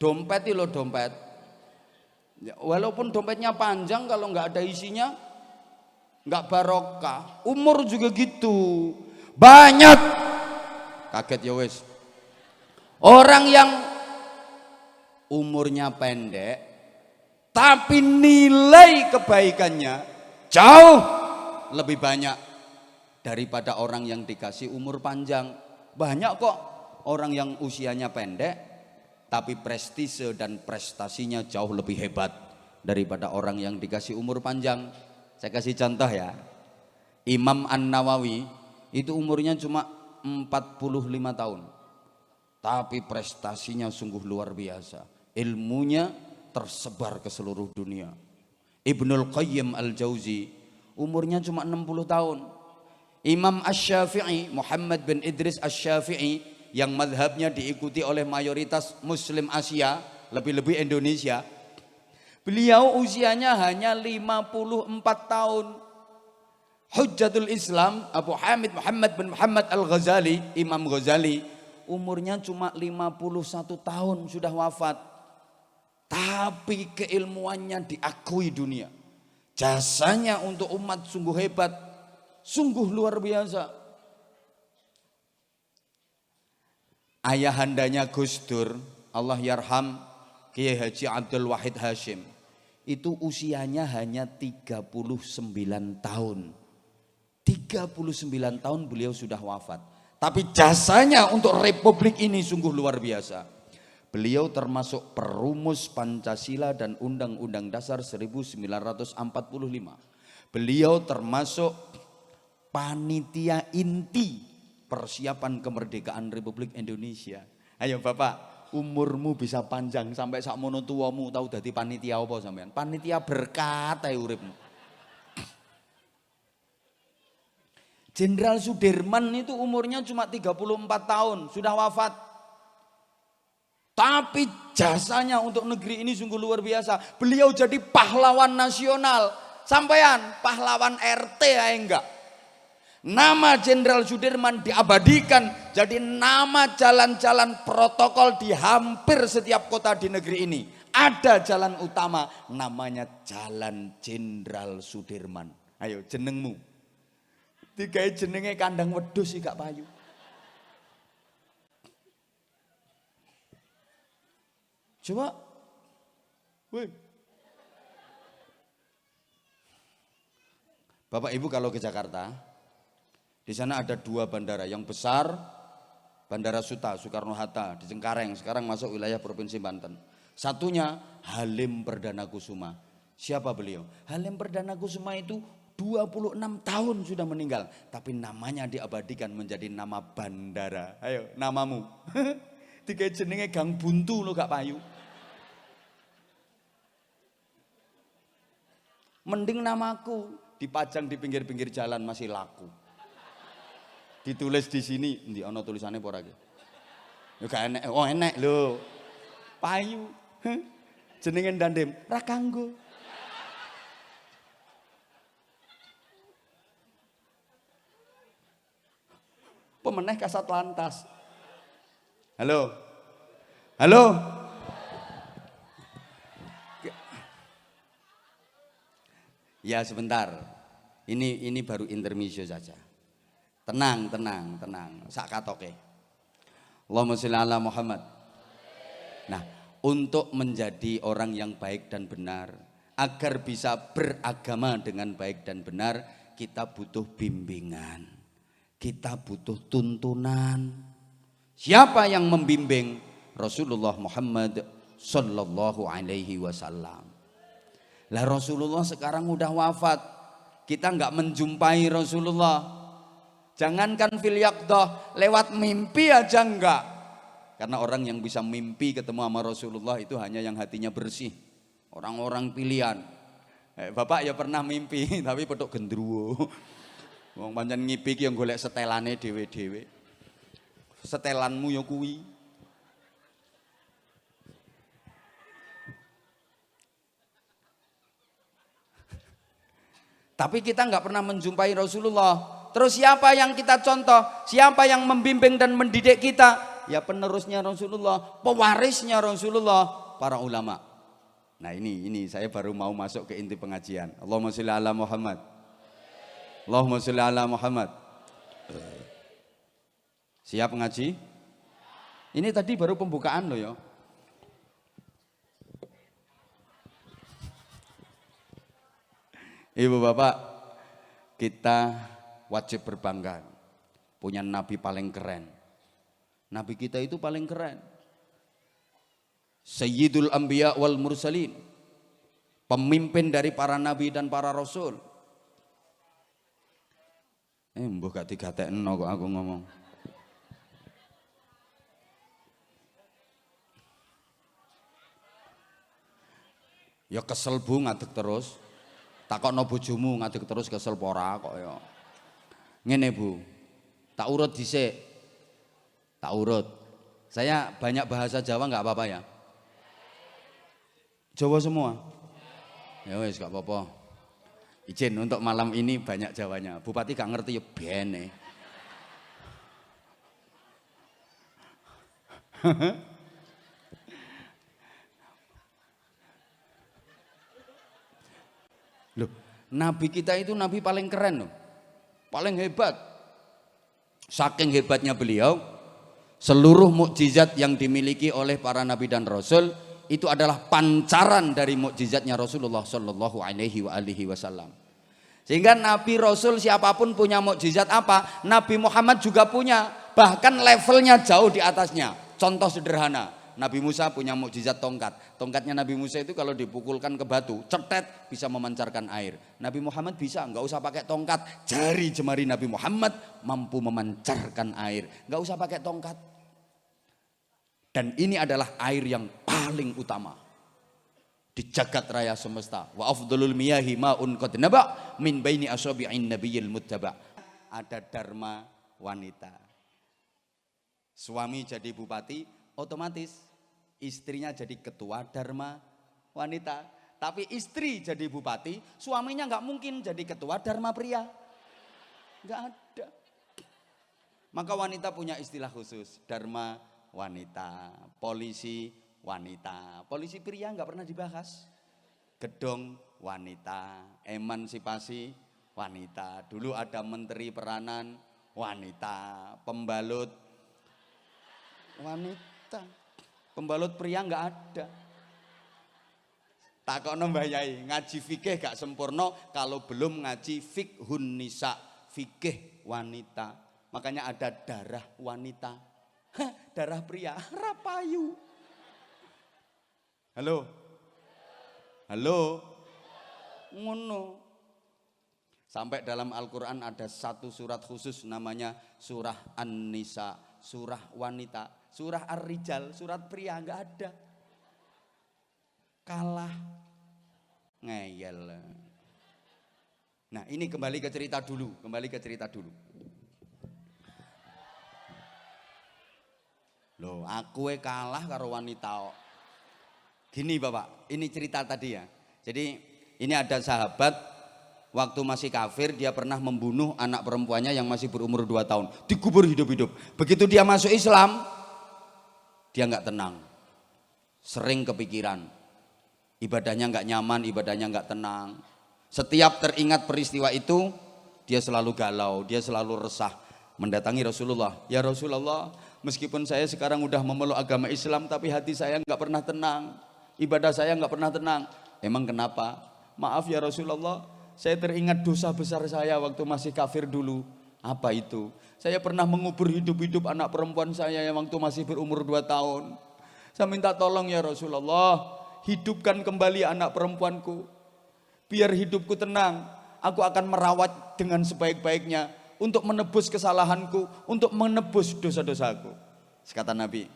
Dompet itu loh dompet. Ya, walaupun dompetnya panjang kalau nggak ada isinya nggak barokah. Umur juga gitu. Banyak. Kaget ya wes. Orang yang umurnya pendek tapi nilai kebaikannya jauh lebih banyak daripada orang yang dikasih umur panjang. Banyak kok orang yang usianya pendek tapi prestise dan prestasinya jauh lebih hebat daripada orang yang dikasih umur panjang. Saya kasih contoh ya. Imam An-Nawawi itu umurnya cuma 45 tahun. Tapi prestasinya sungguh luar biasa. Ilmunya tersebar ke seluruh dunia. Ibnul Qayyim Al-Jauzi umurnya cuma 60 tahun. Imam Asy-Syafi'i, Muhammad bin Idris Asy-Syafi'i yang madhabnya diikuti oleh mayoritas Muslim Asia, lebih-lebih Indonesia. Beliau usianya hanya 54 tahun. Hujjatul Islam Abu Hamid Muhammad bin Muhammad Al-Ghazali, Imam Ghazali, umurnya cuma 51 tahun sudah wafat. Tapi keilmuannya diakui dunia. Jasanya untuk umat sungguh hebat, sungguh luar biasa. Ayahandanya Gus Dur, Allah yarham, Kiai Haji Abdul Wahid Hashim, itu usianya hanya 39 tahun. 39 tahun beliau sudah wafat. Tapi jasanya untuk republik ini sungguh luar biasa. Beliau termasuk perumus Pancasila dan Undang-Undang Dasar 1945. Beliau termasuk panitia inti persiapan kemerdekaan Republik Indonesia. Ayo Bapak, umurmu bisa panjang sampai sakmono tuamu tahu dadi panitia apa sampean? Panitia berkat ae uripmu. Jenderal Sudirman itu umurnya cuma 34 tahun, sudah wafat. Tapi jasanya untuk negeri ini sungguh luar biasa. Beliau jadi pahlawan nasional. Sampean pahlawan RT ya enggak? Nama Jenderal Sudirman diabadikan jadi nama jalan-jalan protokol di hampir setiap kota di negeri ini. Ada jalan utama namanya Jalan Jenderal Sudirman. Ayo jenengmu. Digawe jenenge kandang wedhus iki gak payu. Coba. Woi. Bapak Ibu kalau ke Jakarta, di sana ada 2 bandara, yang besar Bandara Suta, Soekarno-Hatta di Cengkareng, sekarang masuk wilayah Provinsi Banten. Satunya Halim Perdana Kusuma. Siapa beliau? Halim Perdana Kusuma itu 26 tahun sudah meninggal, tapi namanya diabadikan menjadi nama bandara. Ayo, namamu. Tiga jenenge Gang Buntu lo gak payu. Mending namaku dipajang di pinggir-pinggir jalan masih laku. Ditulis di sini, ndi ana tulisannya apa ora iki? Ya gak enek, oh enek lho. Payu. Jenenge Dandem, ra kanggo. Pemeneh kasat lantas. Halo. Halo. Ya sebentar. Ini baru intermezzo saja. Tenang. Sak katoke. Allahumma sholli ala Muhammad. Nah, untuk menjadi orang yang baik dan benar, agar bisa beragama dengan baik dan benar, kita butuh bimbingan. Kita butuh tuntunan. Siapa yang membimbing? Rasulullah Muhammad sallallahu alaihi wasallam. Lah Rasulullah sekarang udah wafat. Kita nggak menjumpai Rasulullah. Jangankan fil yaqdah, lewat mimpi aja enggak. Karena orang yang bisa mimpi ketemu sama Rasulullah itu hanya yang hatinya bersih. Orang-orang pilihan. Bapak ya pernah mimpi tapi petuk gendruwo. Wong pancen ngipi ki yang golek setelane dhewe-dhewe. Setelanmu ya kuwi. Tapi kita nggak pernah menjumpai Rasulullah. Terus siapa yang kita contoh? Siapa yang membimbing dan mendidik kita? Ya penerusnya Rasulullah, pewarisnya Rasulullah, para ulama. Nah ini saya baru mau masuk ke inti pengajian. Allahumma sholli ala Muhammad. Allahumma sholli ala Muhammad. Siap ngaji? Ini tadi baru pembukaan loh ya. Ibu bapak, kita wajib berbangga punya nabi paling keren. Nabi kita itu paling keren. Sayyidul Anbiya wal Mursalin. Pemimpin dari para nabi dan para rasul. Mbah gak digatekno kok aku ngomong. Ya kesel Bu ngadeg terus. Takokno bojomu ngadeg terus kesel pora kok ya. Ngene Bu. Tak urut dhisik. Tak urut. Saya banyak bahasa Jawa enggak apa-apa ya? Jawa semua? Ya wis gak apa-apa. Izin untuk malam ini banyak Jawanya. Bupati gak ngerti ya bene. Loh, nabi kita itu nabi paling keren loh. Paling hebat. Saking hebatnya beliau, seluruh mukjizat yang dimiliki oleh para nabi dan rasul itu adalah pancaran dari mukjizatnya Rasulullah Shallallahu Alaihi Wasallam. Sehingga Nabi Rasul siapapun punya mukjizat apa, Nabi Muhammad juga punya, bahkan levelnya jauh di atasnya. Contoh sederhana, Nabi Musa punya mukjizat tongkat. Tongkatnya Nabi Musa itu kalau dipukulkan ke batu, cetet bisa memancarkan air. Nabi Muhammad bisa, nggak usah pakai tongkat. Jari jemari Nabi Muhammad mampu memancarkan air, nggak usah pakai tongkat. Dan ini adalah air yang paling utama di jagat raya semesta. Wa afdhalul miyahi ma'un qad naba min baini asabi'in nabiyil muttaba. Ada dharma wanita. Suami jadi bupati, otomatis istrinya jadi ketua dharma wanita. Tapi istri jadi bupati, suaminya nggak mungkin jadi ketua dharma pria. Nggak ada. Maka wanita punya istilah khusus, dharma wanita, polisi wanita, polisi pria nggak pernah dibahas. Gedong wanita, emansipasi wanita. Dulu ada menteri peranan wanita, pembalut wanita, pembalut pria nggak ada. Takokno Mbah Yai, ngaji fikih gak sempurna kalau belum ngaji fiqhun nisa, fikih wanita. Makanya ada darah wanita. Darah pria, rapayu. Halo. Halo. Ngono. Sampai dalam Al-Qur'an ada satu surat khusus namanya surah An-Nisa, surah wanita. Surah Ar-Rijal, surat pria enggak ada. Kalah. Ngeyel. Nah, ini kembali ke cerita dulu, Loh, aku kalah karo wanita. Gini Bapak, ini cerita tadi ya. Jadi ini ada sahabat waktu masih kafir dia pernah membunuh anak perempuannya yang masih berumur 2 tahun, dikubur hidup-hidup. Begitu dia masuk Islam, dia nggak tenang, sering kepikiran, ibadahnya nggak nyaman, ibadahnya nggak tenang. Setiap teringat peristiwa itu, dia selalu galau, dia selalu resah. Mendatangi Rasulullah, ya Rasulullah, meskipun saya sekarang udah memeluk agama Islam, tapi hati saya nggak pernah tenang, ibadah saya nggak pernah tenang. Emang kenapa? Maaf ya Rasulullah, saya teringat dosa besar saya waktu masih kafir dulu. Apa itu? Saya pernah mengubur hidup-hidup anak perempuan saya yang waktu masih berumur 2 tahun. Saya minta tolong ya Rasulullah, hidupkan kembali anak perempuanku, biar hidupku tenang. Aku akan merawat dengan sebaik-baiknya untuk menebus kesalahanku, untuk menebus dosa-dosaku. Kata Nabi,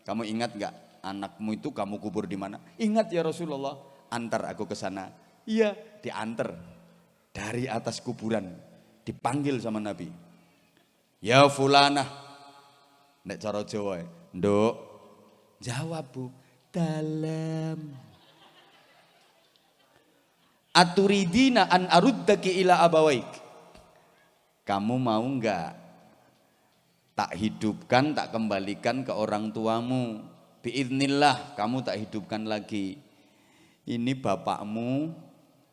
kamu ingat gak anakmu itu kamu kubur di mana? Ingat ya Rasulullah, antar aku ke sana. Iya, diantar dari atas kuburan, dipanggil sama Nabi. Ya fulanah, nek cara Jawa, nduk, jawab Bu, dalam. Aturidina an aruddaki ila abawaik. Kamu mau enggak tak hidupkan, tak kembalikan ke orang tuamu? Biiznillah kamu tak hidupkan lagi. Ini bapakmu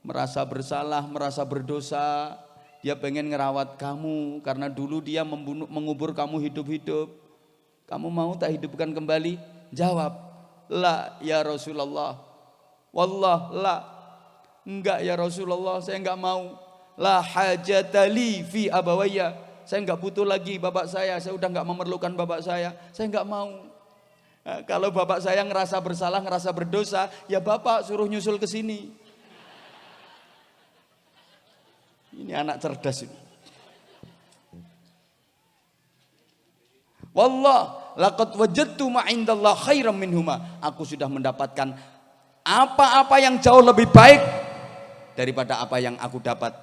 merasa bersalah, merasa berdosa. Dia pengen ngerawat kamu karena dulu dia mengubur kamu hidup-hidup. Kamu mau tak hidupkan kembali? Jawab, la ya Rasulullah. Wallah la. Enggak ya Rasulullah, saya enggak mau. La hajatali fi abawaya. Saya enggak butuh lagi bapak saya udah enggak memerlukan bapak saya enggak mau. Nah, kalau bapak saya ngerasa bersalah, ngerasa berdosa, ya bapak suruh nyusul ke sini. Ini anak cerdas ini. Wallah, laqad wajadtu ma indallah khairan minhuma. Aku sudah mendapatkan apa-apa yang jauh lebih baik daripada apa yang aku dapat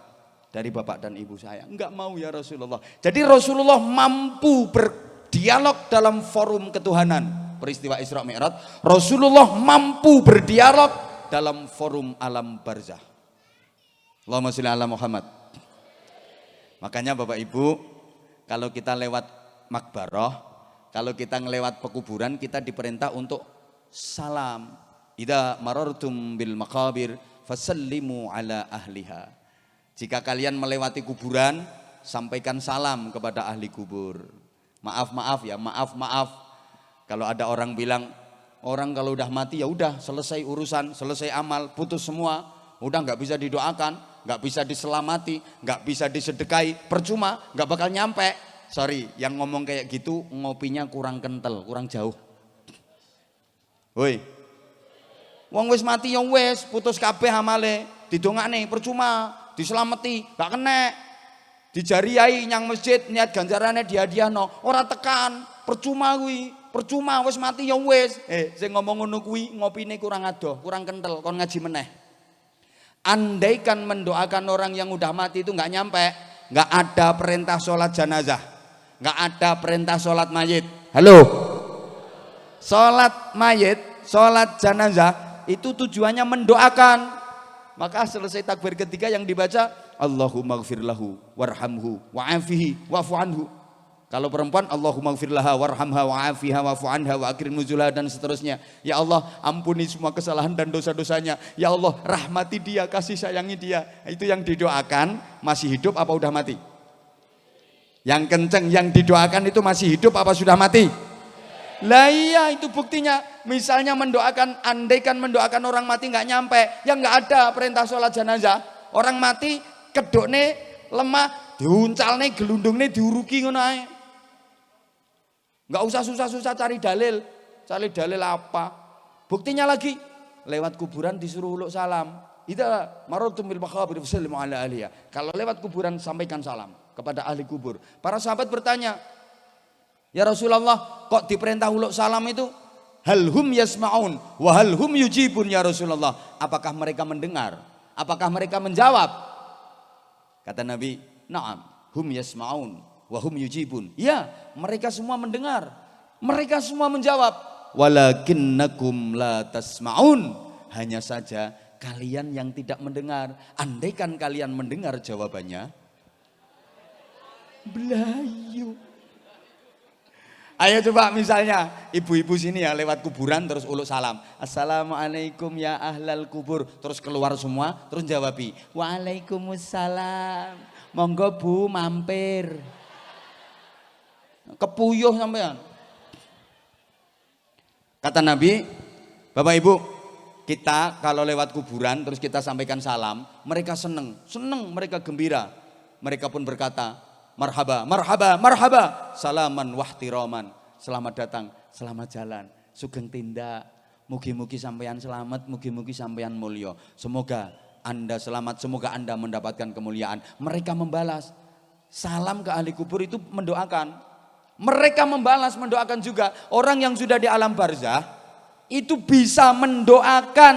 dari bapak dan ibu saya. Enggak mau ya Rasulullah. Jadi Rasulullah mampu berdialog dalam forum ketuhanan. Peristiwa Isra Mi'raj, Rasulullah mampu berdialog dalam forum alam barzah. Allahumma sholli ala Muhammad. Makanya Bapak Ibu, kalau kita lewat makbarah, kalau kita ngelewat pekuburan, kita diperintah untuk salam. Idza marartum bil maqabir fasallimu ala ahliha. Jika kalian melewati kuburan, sampaikan salam kepada ahli kubur. Maaf ya, maaf. Kalau ada orang bilang, orang kalau udah mati ya udah selesai urusan, selesai amal, putus semua, udah nggak bisa didoakan, nggak bisa diselamati, nggak bisa disedekahi, percuma, nggak bakal nyampe. Sorry, yang ngomong kayak gitu ngopinya kurang kental, kurang jauh. Woi, wong wis mati ya wis, putus kabeh amale, didongakne percuma, diselamati, gak kena. Dijariai nyang masjid niat ganjarannya dihadiahno, ora tekan, percuma kuwi, percuma wis mati ya wis. Sing ngomong ngono kuwi ngopine kurang adoh, kurang kental, kon ngaji meneh. Andaikan mendoakan orang yang udah mati itu nggak nyampe, nggak ada perintah sholat jenazah, nggak ada perintah sholat mayit. Halo, sholat mayit, sholat jenazah itu tujuannya mendoakan. Maka selesai takbir ketiga yang dibaca Allahumma gfir lahu warhamhu wa'afihi wa'fu anhu. Kalau perempuan Allahumma gfir laha warhamha wa'afiha wa'fu anha wa akrim nuzulha dan seterusnya. Ya Allah, ampuni semua kesalahan dan dosa-dosanya. Ya Allah, rahmati dia, kasih sayangi dia. Itu yang didoakan masih hidup apa udah mati? Yang kenceng yang didoakan itu masih hidup apa sudah mati? Lah iya, itu buktinya. Misalnya mendoakan, andaikan mendoakan orang mati nggak nyampe, ya nggak ada perintah sholat jenazah. Orang mati kedokne lemah, diuncalne, gelundungne diuruki ngono ae. Nggak usah susah-susah cari dalil apa? Buktinya lagi lewat kuburan disuruh uluk salam. Idza marartum bil maqabir fasallimu ala ahliha. Kalau lewat kuburan sampaikan salam kepada ahli kubur. Para sahabat bertanya, ya Rasulullah, kok diperintah uluk salam itu? Hal hum yasma'un wa hal hum yujibun ya Rasulullah. Apakah mereka mendengar? Apakah mereka menjawab? Kata Nabi, "Na'am, hum yasma'un wa hum yujibun." Ya, mereka semua mendengar, mereka semua menjawab. Walakinnakum la tasma'un. Hanya saja kalian yang tidak mendengar. Andaikan kalian mendengar jawabannya, belayu. Ayo coba misalnya ibu-ibu sini ya lewat kuburan terus uluk salam. Assalamualaikum ya ahlal kubur. Terus keluar semua terus jawabi. Waalaikumsalam. Monggo Bu mampir. Kepuyuh sampean. Kata Nabi, Bapak Ibu, kita kalau lewat kuburan terus kita sampaikan salam, mereka seneng mereka gembira. Mereka pun berkata, marhaba, marhaba, marhaba, salaman wahtiraman. Selamat datang, selamat jalan, sugeng tindak. Mugi-mugi sampeyan selamat, mugi-mugi sampeyan mulya. Semoga Anda selamat, semoga Anda mendapatkan kemuliaan. Mereka membalas. Salam ke ahli kubur itu mendoakan. Mereka membalas, mendoakan juga. Orang yang sudah di alam barzah itu bisa mendoakan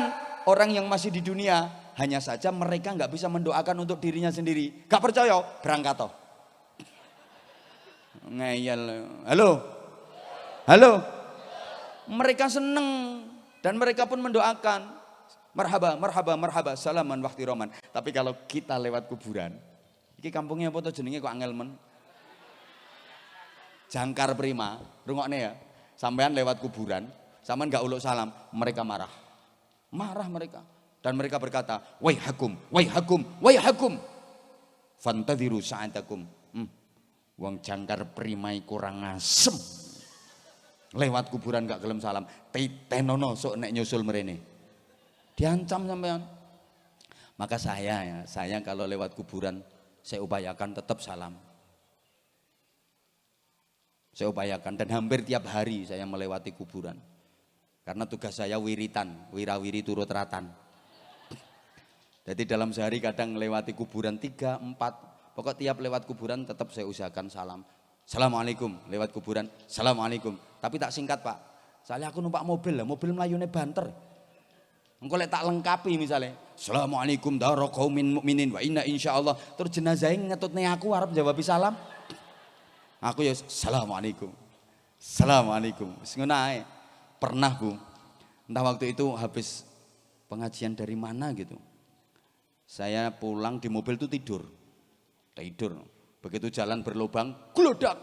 orang yang masih di dunia. Hanya saja mereka nggak bisa mendoakan untuk dirinya sendiri. Gak percaya, berangkat toh. Ngeyel. Halo. Halo. Mereka seneng dan mereka pun mendoakan. Marhaba, marhaba, marhaba, salaman wahtiraman. Tapi kalau kita lewat kuburan, iki kampungnya apa tuh jenenge kok angel men? Jangkar Prima, rungokne ya. Sampean lewat kuburan, sampean enggak uluk salam, mereka marah. Marah mereka. Dan mereka berkata, "Waihakum, waihakum, waihakum. Fantadhiru sa'atakum." Wong Jangkar Prima kurang asem. Lewat kuburan gak gelem salam, titenono sok nek nyusul mrene. Diancam sampean. Maka saya kalau lewat kuburan saya upayakan tetap salam. Saya upayakan dan hampir tiap hari saya melewati kuburan. Karena tugas saya wiritan, wirawiri turut ratan. Jadi dalam sehari kadang melewati kuburan 3, 4. Pokok tiap lewat kuburan tetap saya usahakan salam. Assalamualaikum, lewat kuburan, assalamualaikum. Tapi tak singkat Pak, soalnya aku numpak mobil lah, mobil melayune banter. Engko lek tak lengkapi misalnya, assalamualaikum daro qaumin mukminin wa inna insyaallah. Terus jenazahnya ngetutne aku arep jawab salam. Aku ya assalamualaikum. Assalamualaikum. Wis ngono ae. Pernah Bu, entah waktu itu habis pengajian dari mana gitu. Saya pulang di mobil itu tidur. Begitu jalan berlubang, gludak.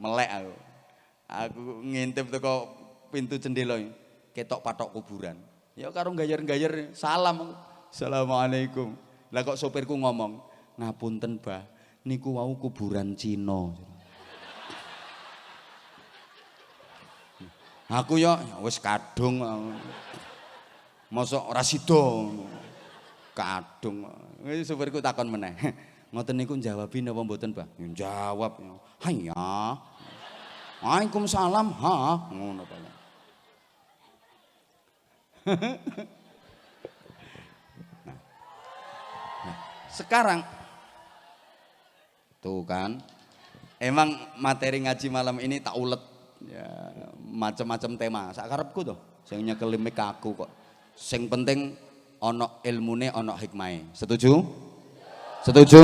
Melek aku. Aku ngintip teko pintu jendela, ketok patok kuburan. Ya karo gayer-gayer salam. Assalamualaikum. Lah kok sopirku ngomong, "Ngapunten, Bah, niku wau kuburan Cina." Aku ya wis kadung. Mosok ora sida. Kadung. Wis sopirku takon meneh. Ngoten niku jawabi napa mboten, Bah? Jawab. Haya. Waalaikumsalam. Ha, ngono Pak. Sekarang tuh kan emang materi ngaji malam ini tak ulet ya, macam-macam tema sakarepku tuh sing nyekeli mik aku kok sing penting ono ilmune ono hikmahe. Setuju? Setuju?